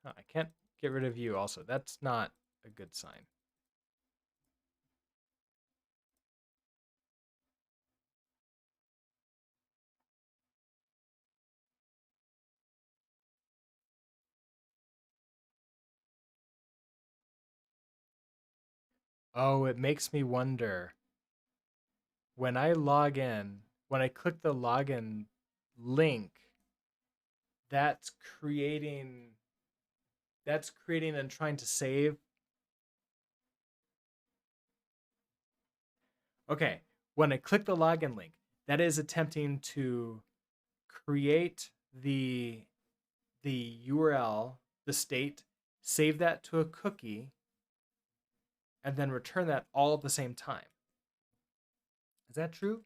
S1: Oh, I can't get rid of you also. That's not a good sign. Oh, it makes me wonder. When I log in, when I click the login link, that's creating and trying to save. Okay, when I click the login link, that is attempting to create the URL, the state, save that to a cookie, and then return that all at the same time. Is that true?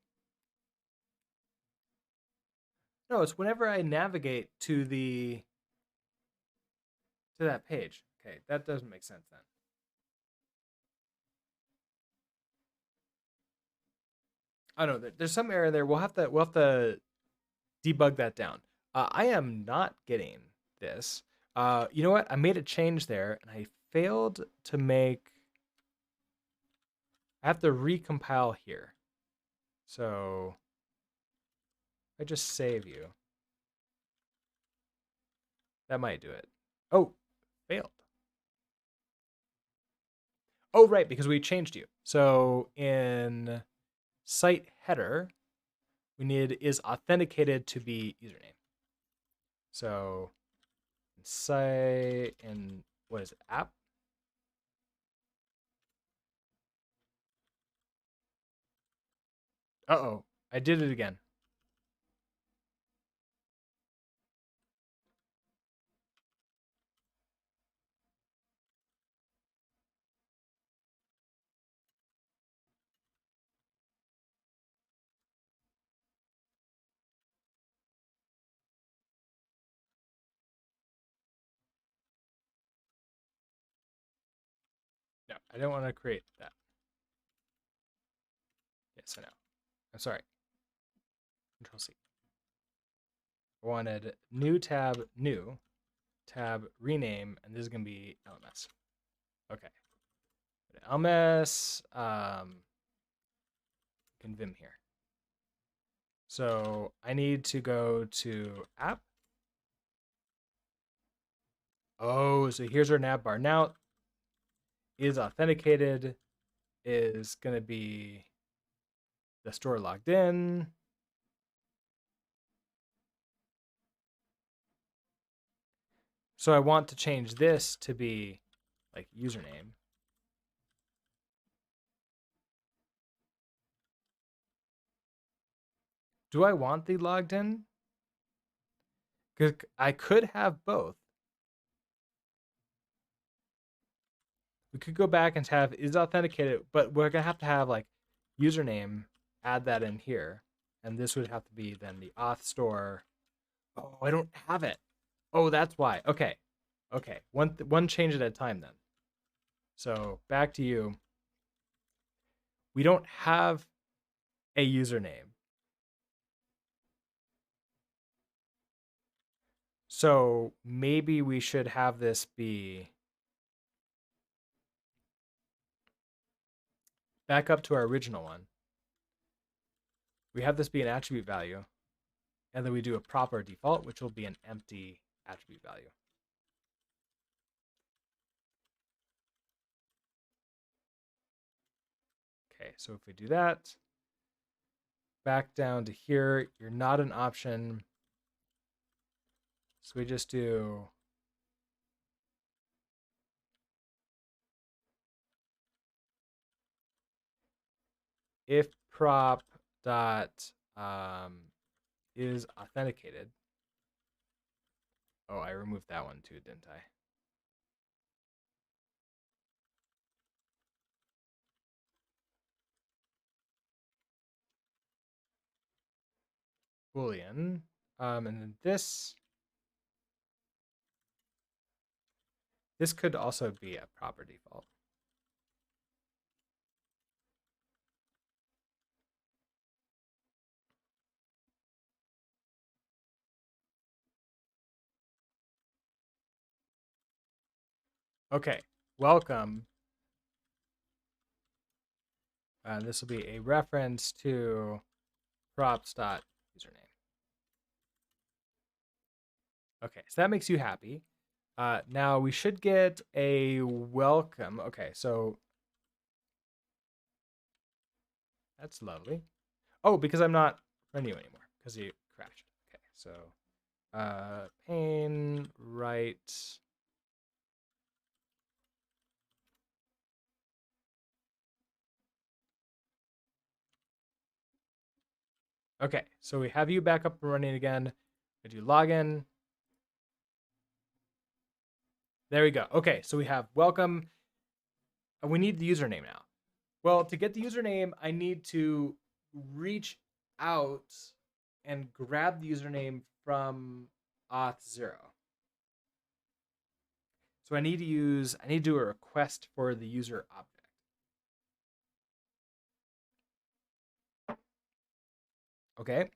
S1: No, it's whenever I navigate to that page. Okay, that doesn't make sense then. I don't know. There's some error there. We'll have to debug that down. I am not getting this. You know what? I made a change there, and I failed to make. I have to recompile here. So I just save you. That might do it. Oh, failed. Oh, right, because we changed you. So in site header, we need is authenticated to be username. So site in what is it, app? Uh-oh, I did it again. No, I don't want to create that. Yes, I know. I'm sorry. Control C. I wanted new tab, rename, and this is going to be LMS. Okay. LMS, can Vim here. So I need to go to app. Oh, so here's our nav bar. Now is authenticated is going to be the store logged in. So I want to change this to be like username. Do I want the logged in? Because I could have both. We could go back and have is authenticated, but we're gonna have to have like username, add that in here, and this would have to be then the auth store. Oh, I don't have it. Oh, that's why. Okay, okay. One change at a time then. So back to you. We don't have a username. So maybe we should have this be back up to our original one. We have this be an attribute value, and then we do a proper default, which will be an empty attribute value. Okay, so if we do that, back down to here, you're not an option. So we just do if prop dot is authenticated. Oh, I removed that one too, didn't I? Boolean. And then this could also be a proper default. Okay, welcome. This will be a reference to props.username. Okay, so that makes you happy. Now we should get a welcome. Okay, so that's lovely. Oh, because I'm not running you anymore because you crashed. Okay, so pane right. Okay, so we have you back up and running again. I do login. There we go. Okay, so we have welcome. We need the username now. Well, to get the username, I need to reach out and grab the username from auth0. So I need to do a request for the user object. Okay.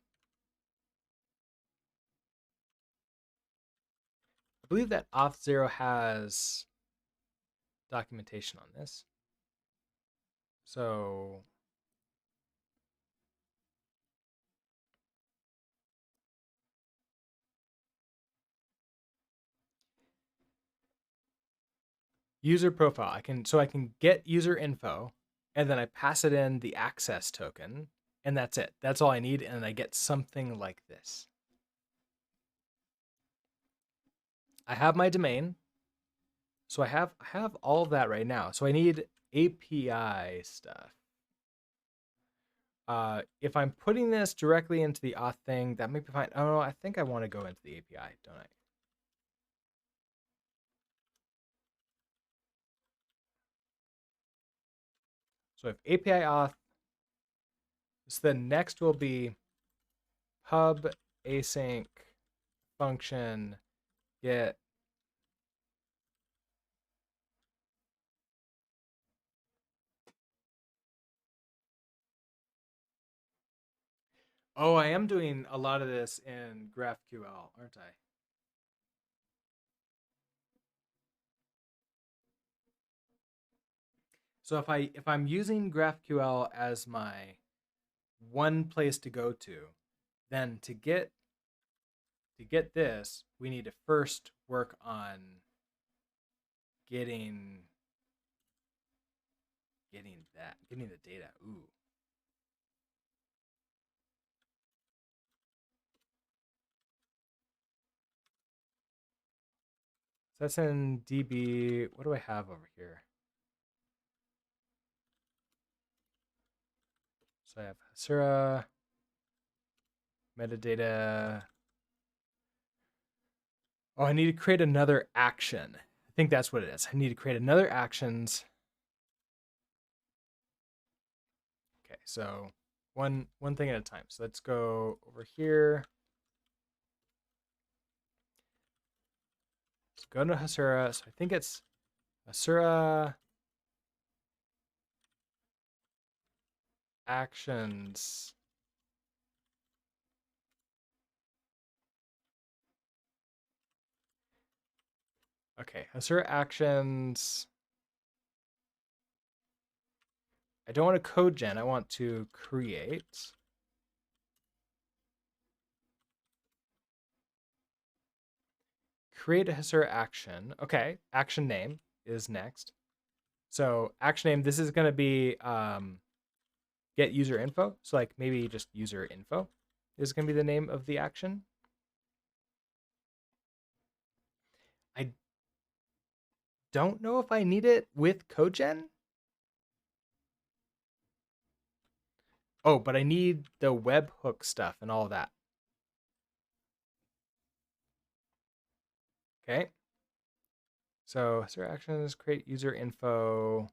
S1: I believe that auth0 has documentation on this. So user profile, I can get user info and then I pass it in the access token and that's it. That's all I need and I get something like this. I have my domain. So I have all of that right now. So I need API stuff. If I'm putting this directly into the auth thing, that might be fine. Oh no, I think I want to go into the API, don't I? So if API auth, so the next will be pub async function get. Oh, I am doing a lot of this in GraphQL, aren't I? So if I'm using GraphQL as my one place to go to, then to get this, we need to first work on getting getting the data. Ooh. So that's in DB. What do I have over here? So I have Hasura, metadata. Oh, I need to create another action. I think that's what it is. I need to create another actions. Okay, so one thing at a time. So let's go over here. Let's go to Hasura. So I think it's Hasura actions. Okay, Hasura actions. I don't want to code gen. I want to create. Create a Hasura action. Okay, action name is next. So action name, this is going to be get user info. So like maybe just user info is going to be the name of the action. I don't know if I need it with CodeGen. Oh, but I need the webhook stuff and all of that. Okay. So server actions, create user info.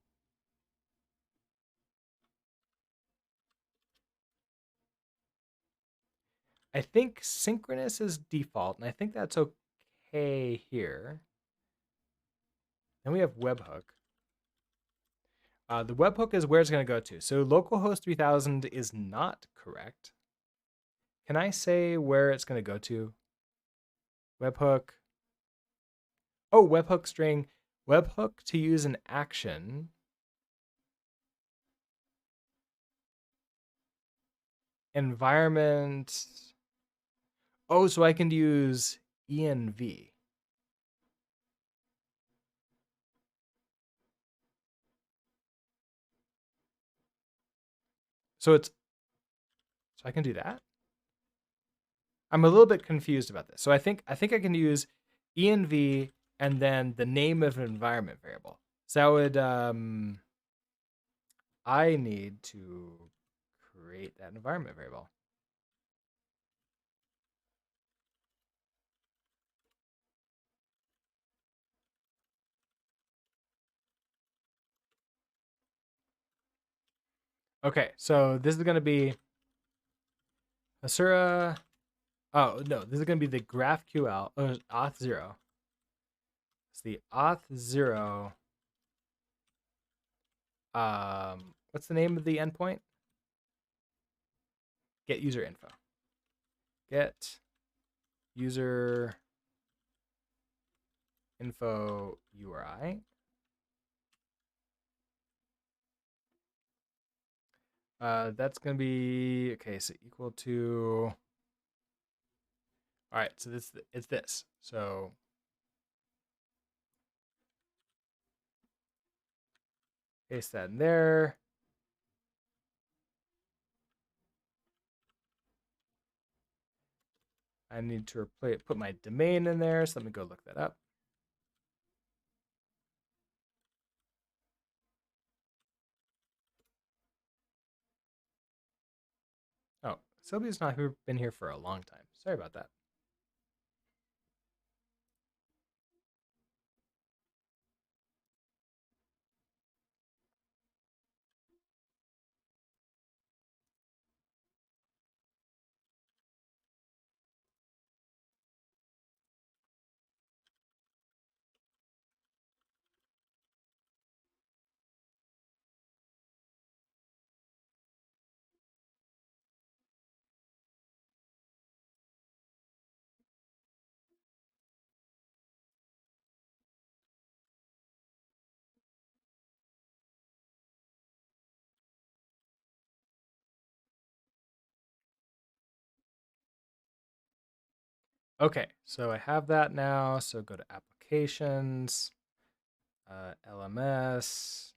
S1: I think synchronous is default, and I think that's okay here. Then we have webhook. The webhook is where it's going to go to. So localhost 3000 is not correct. Can I say where it's going to go to? Webhook. Oh, webhook string. Webhook to use an action. Environment. Oh, so I can use env. So I can do that. I'm a little bit confused about this. So I think I can use env and then the name of an environment variable. So that would I need to create that environment variable. Okay, so this is going to be Asura. Oh no, this is going to be the GraphQL auth0. It's the auth0. What's the name of the endpoint? Get user info. Get user info URI. That's going to be, okay, so equal to, all right, so it's this. So paste that in there. I need to put my domain in there, so let me go look that up. Oh, Sylvia's not been here for a long time. Sorry about that. Okay, so I have that now. So go to applications, LMS.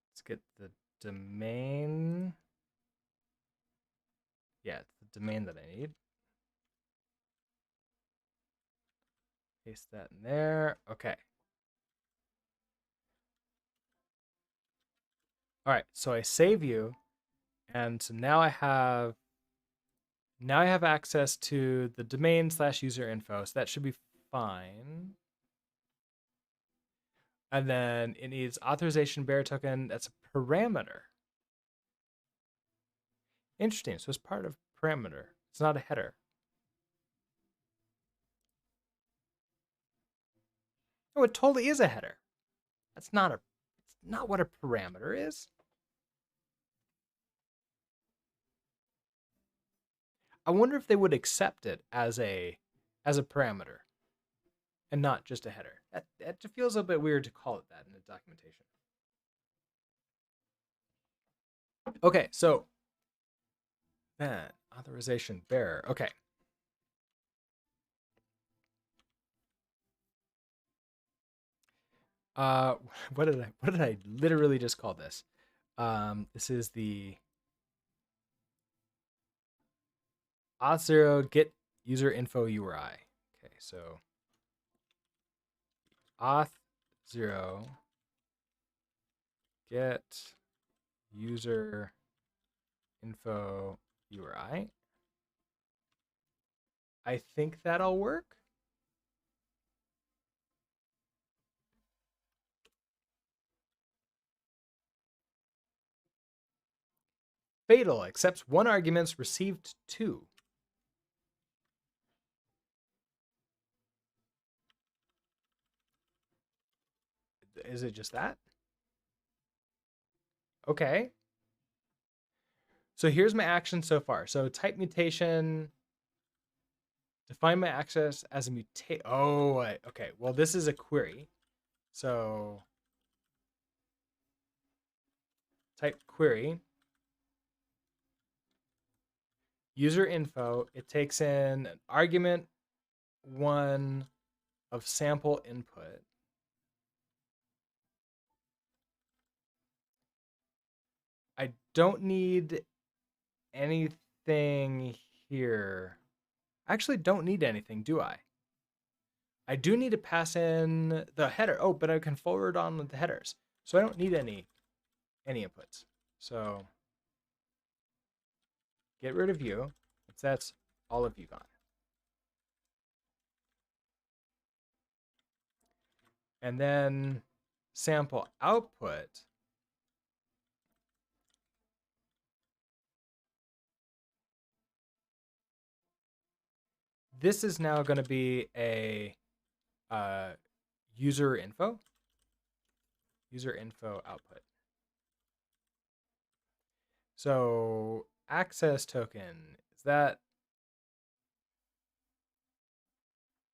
S1: Let's get the domain. Yeah, it's the domain that I need. Paste that in there. Okay. All right, so I save you, and so now I have access to the domain / user info, so that should be fine. And then it needs authorization bearer token. That's a parameter. Interesting. So it's part of parameter. It's not a header. Oh, it totally is a header. It's not what a parameter is. I wonder if they would accept it as a parameter and not just a header. That just feels a bit weird to call it that in the documentation. Okay, so that authorization bearer. Okay. Uh, what did I literally just call this? This is the auth0 get user info URI. Okay, so auth0 get user info URI. I think that'll work. Fatal accepts 1 arguments, received 2. Is it just that? Okay. So here's my action so far. So type mutation, define my access as a mutate. Oh, okay. Well, this is a query. So type query, user info. It takes in an argument 1 of sample input. I don't need anything here. I actually don't need anything, do I? I do need to pass in the header. Oh, but I can forward on the headers. So I don't need any inputs. So get rid of you. That's all of you gone. And then sample output. This is now going to be a user info output. So access token, is that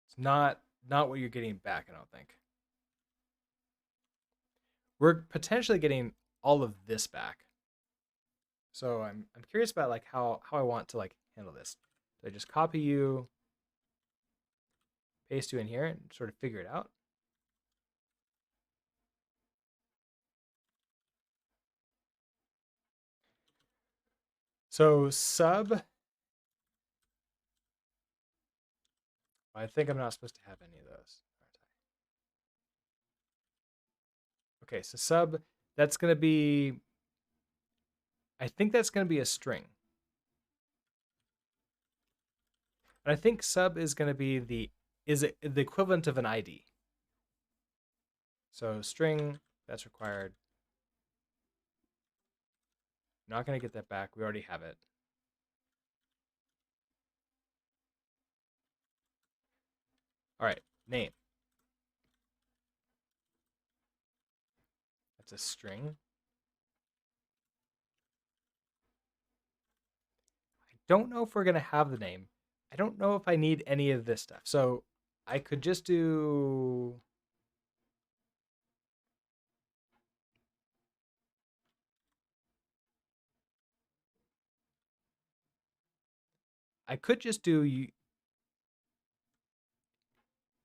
S1: it's not what you're getting back, I don't think. We're potentially getting all of this back. So I'm curious about like how I want to like handle this. Do I just copy you, paste you in here and sort of figure it out? So sub, I think I'm not supposed to have any of those. Okay, so sub, that's going to be, I think that's going to be a string. And I think sub is going to be the equivalent of an ID. So string, that's required. I'm not going to get that back. We already have it. All right, name. That's a string. I don't know if we're going to have the name. I don't know if I need any of this stuff. So I could just do,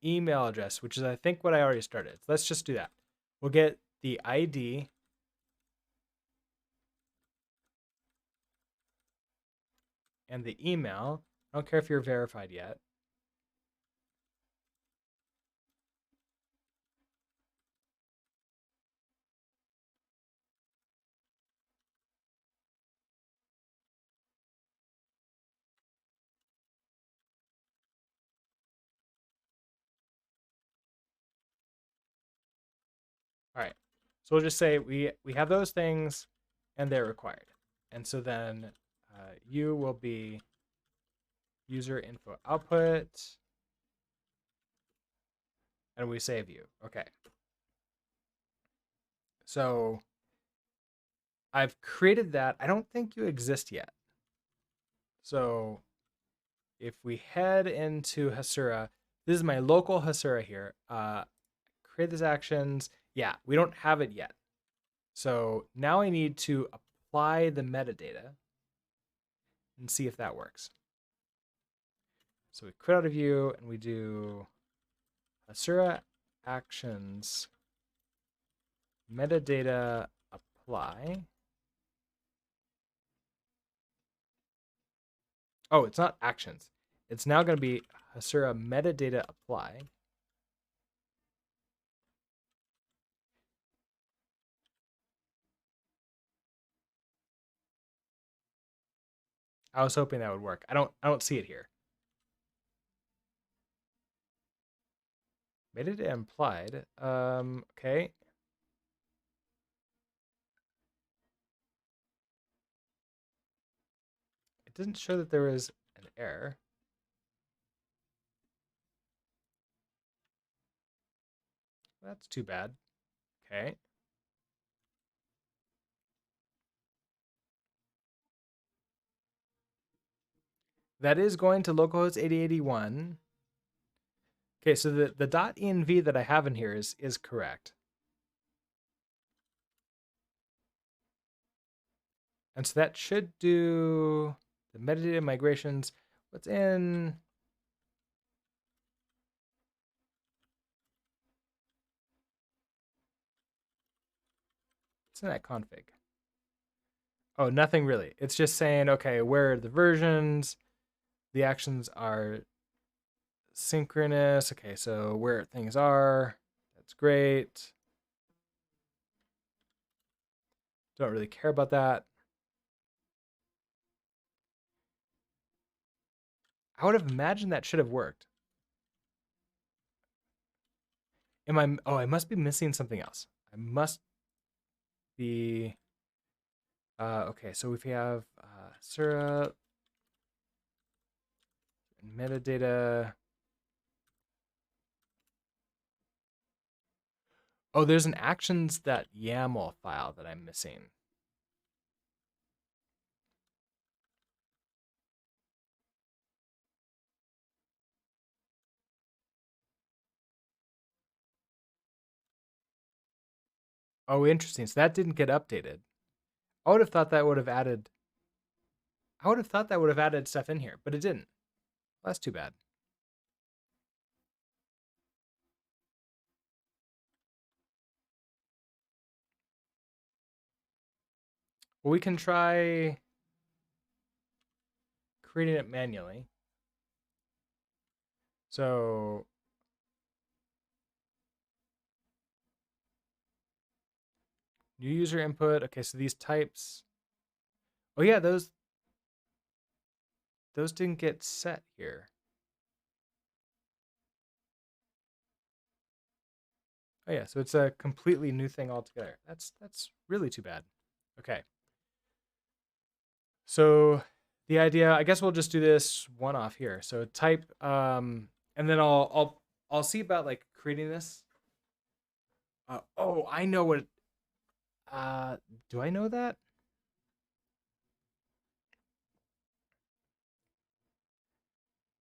S1: email address, which is I think what I already started. So let's just do that. We'll get the ID and the email. I don't care if you're verified yet. All right. So we'll just say we have those things and they're required. And so then you will be user info output. And we save you. Okay. So I've created that. I don't think you exist yet. So if we head into Hasura, this is my local Hasura here. Create these actions. Yeah, we don't have it yet. So now I need to apply the metadata and see if that works. So we quit out of view and we do Hasura actions metadata apply. Oh, it's not actions. It's now going to be Hasura metadata apply. I was hoping that would work. I don't see it here. Made it implied. Okay. It didn't show that there was an error. That's too bad. Okay. That is going to localhost 8081. Okay, so the .env that I have in here is correct. And so that should do the metadata migrations. What's in? What's in that config? Oh, nothing really. It's just saying, okay, where are the versions? The actions are synchronous. Okay, so where things are. That's great. Don't really care about that. I would have imagined that should have worked. Am I? Oh, I must be missing something else. I must be. Okay, so if we have Sura and metadata. Oh, there's an actions.yaml file that I'm missing. Oh, interesting. So that didn't get updated. I would have thought that would have added. I would have thought that would have added stuff in here, but it didn't. Well, that's too bad. Well, we can try creating it manually. So new user input. Okay, so these types. Oh yeah, those didn't get set here. Oh yeah, so it's a completely new thing altogether. That's really too bad. Okay. So the idea, I guess we'll just do this one off here. So type and then I'll see about like creating this. Oh, I know what do I know that?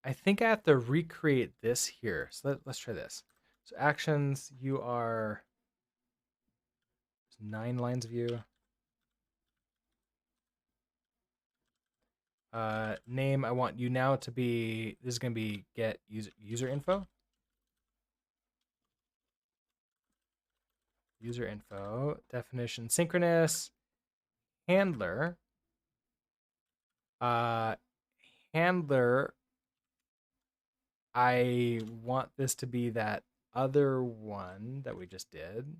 S1: I think I have to recreate this here. So let's try this. So actions, you are 9 lines of view. Name, I want you now to be, this is going to be get user info. User info, definition, synchronous, handler. Handler, I want this to be that other one that we just did.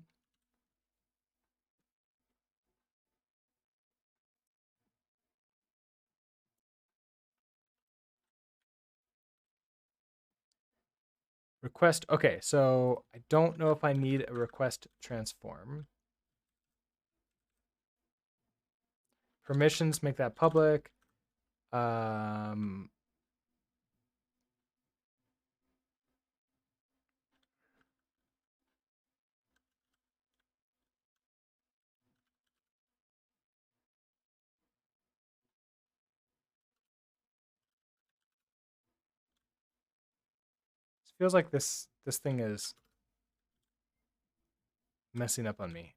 S1: Request, okay, so I don't know if I need a request transform. Permissions, make that public. It feels like this thing is messing up on me.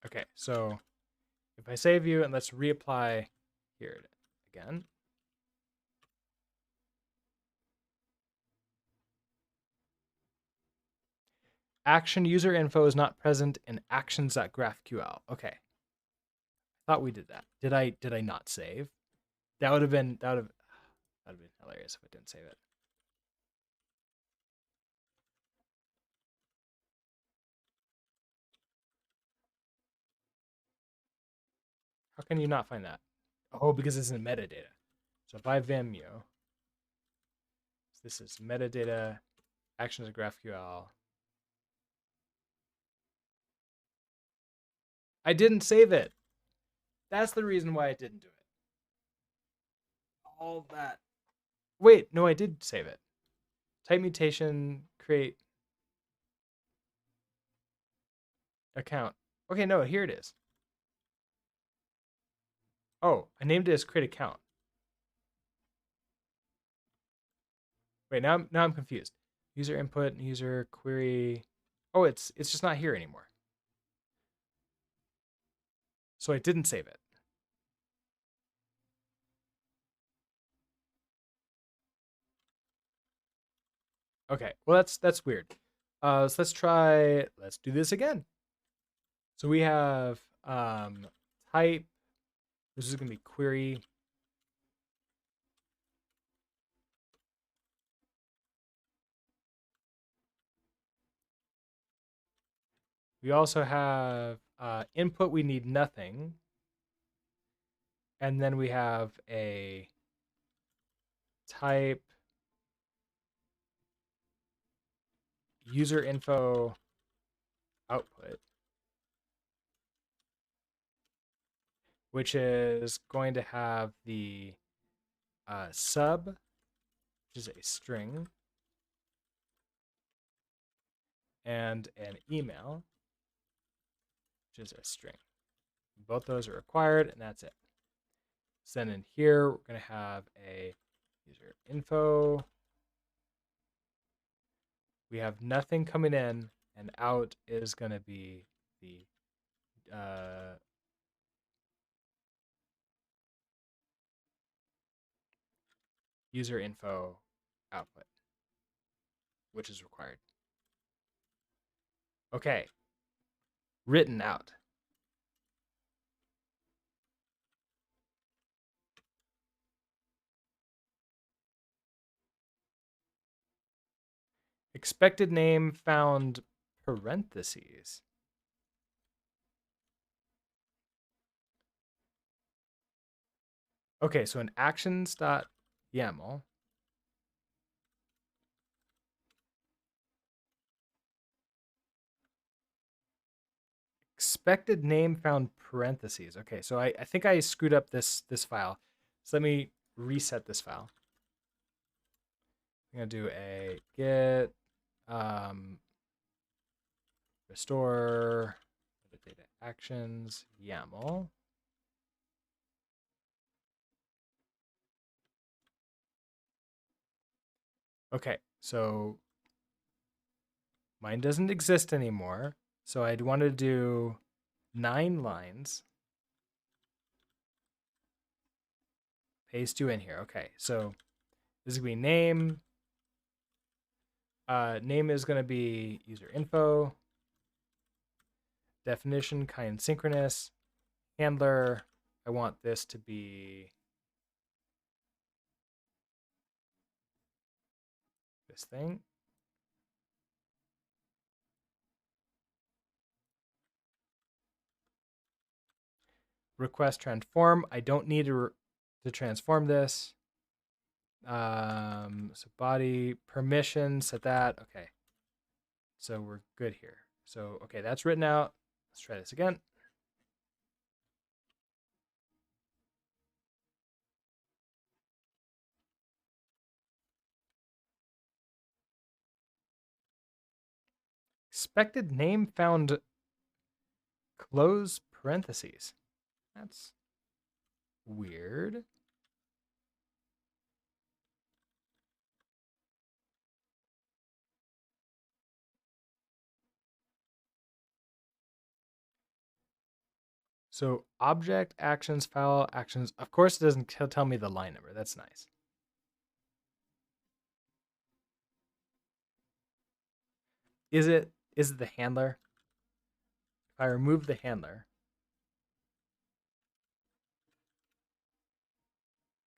S1: Okay, so if I save you and let's reapply here again. Action user info is not present in actions.graphql. Okay. Thought we did that. Did I not save? That would have been hilarious if I didn't save it. How can you not find that? Oh, because it's in metadata. So if I vim.io, this is metadata, actions of GraphQL. I didn't save it. That's the reason why I didn't do it. All that. Wait, no, I did save it. Type mutation, create account. Okay, no, here it is. Oh, I named it as create account. Wait, now I'm confused. User input, user query. Oh, it's just not here anymore. So I didn't save it. Okay, well that's weird. So let's do this again. So we have type. This is gonna be query. We also have input. We need nothing, and then we have a type user info output, which is going to have the sub, which is a string, and an email, which is a string. Both those are required, and that's it. So then in here, we're going to have a user info. We have nothing coming in, and out is going to be the user info output, which is required. Okay, written out. Expected name found parentheses. Okay, so in actions.yaml, expected name found parentheses. Okay, so I think I screwed up this file. So let me reset this file. I'm gonna do a git restore data actions YAML. Okay, so mine doesn't exist anymore. So I'd want to do 9 lines. Paste you in here. Okay, so this is gonna be name. Name is gonna be user info. Definition kind synchronous. Handler. I want this to be this thing. Request transform. I don't need to transform this. So body permission, set that. Okay. So we're good here. So, okay, that's written out. Let's try this again. Expected name found close parentheses. That's weird. So object actions, file actions. Of course, it doesn't tell me the line number. That's nice. Is it the handler? If I remove the handler.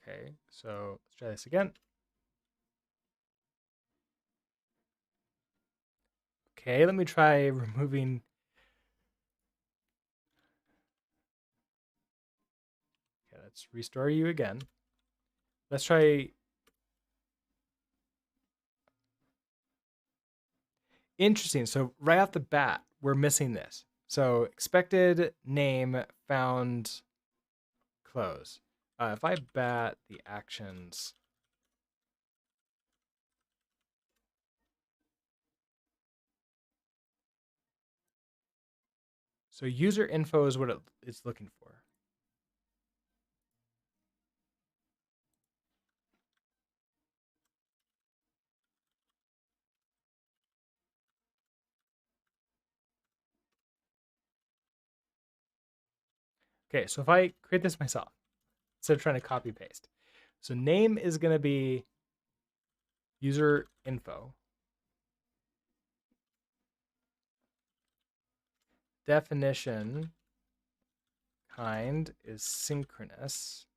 S1: Okay, so let's try this again. Okay, let me try removing. let's restore you again. Let's try. Interesting. So right off the bat, we're missing this. So expected name found close. If I bat the actions, so user info is what it's looking for. Okay, so if I create this myself, instead of trying to copy paste. So name is going to be user info. Definition kind is synchronous.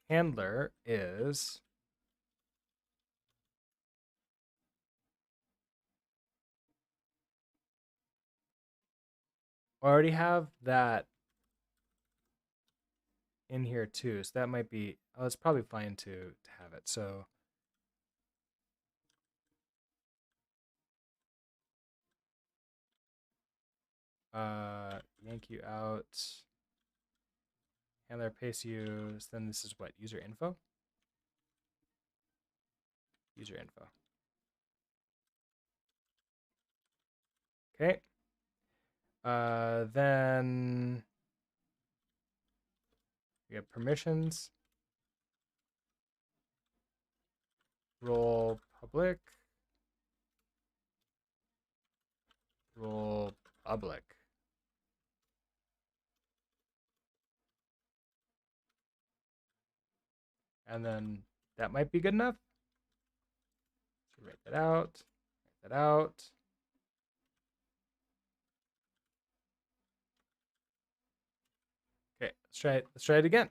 S1: Handler is I already have that in here too, so that might be it's probably fine to have it. So yank you out, handler paste use, then this is what, user info? User info. Okay. Then we have permissions, role public, role public. And then that might be good enough. So write that out, write that out. Okay, let's try it. Let's try it again.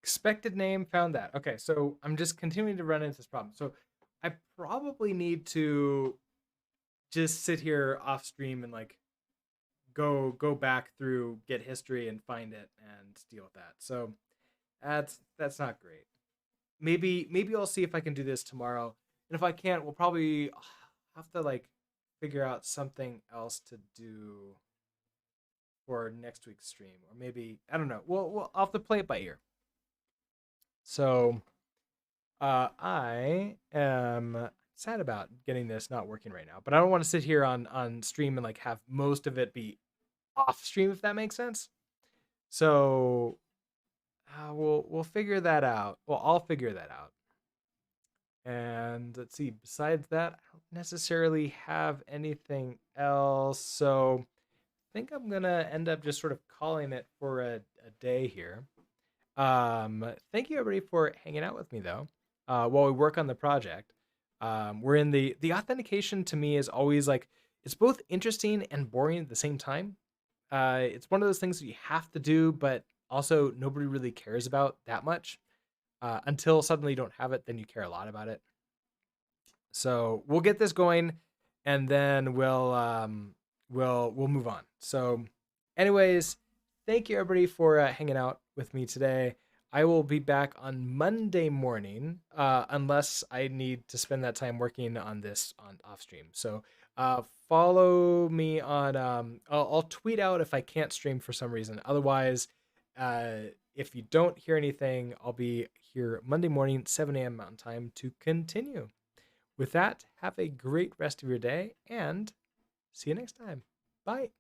S1: Expected name, found that. Okay, so I'm just continuing to run into this problem. So I probably need to just sit here off stream and like go back through, get history and find it and deal with that. So that's not great. Maybe I'll see if I can do this tomorrow. And if I can't, we'll probably have to like figure out something else to do for next week's stream, or maybe I don't know. I'll have to play it by ear. So I am sad about getting this not working right now, but I don't want to sit here on stream and like have most of it be off stream, if that makes sense. So we'll figure that out. Well, I'll figure that out. And let's see. Besides that, I don't necessarily have anything else. So I think I'm gonna end up just sort of calling it for a day here. Thank you everybody for hanging out with me though. While we work on the project, we're in the authentication. To me is always like it's both interesting and boring at the same time. It's one of those things that you have to do, but also nobody really cares about that much until suddenly you don't have it. Then you care a lot about it. So we'll get this going, and then we'll move on. So, anyways, thank you everybody for hanging out with me today. I will be back on Monday morning, unless I need to spend that time working on this on off stream. So follow me on. I'll tweet out if I can't stream for some reason. Otherwise, if you don't hear anything, I'll be here Monday morning, 7 a.m. Mountain Time to continue. With that, have a great rest of your day and see you next time. Bye.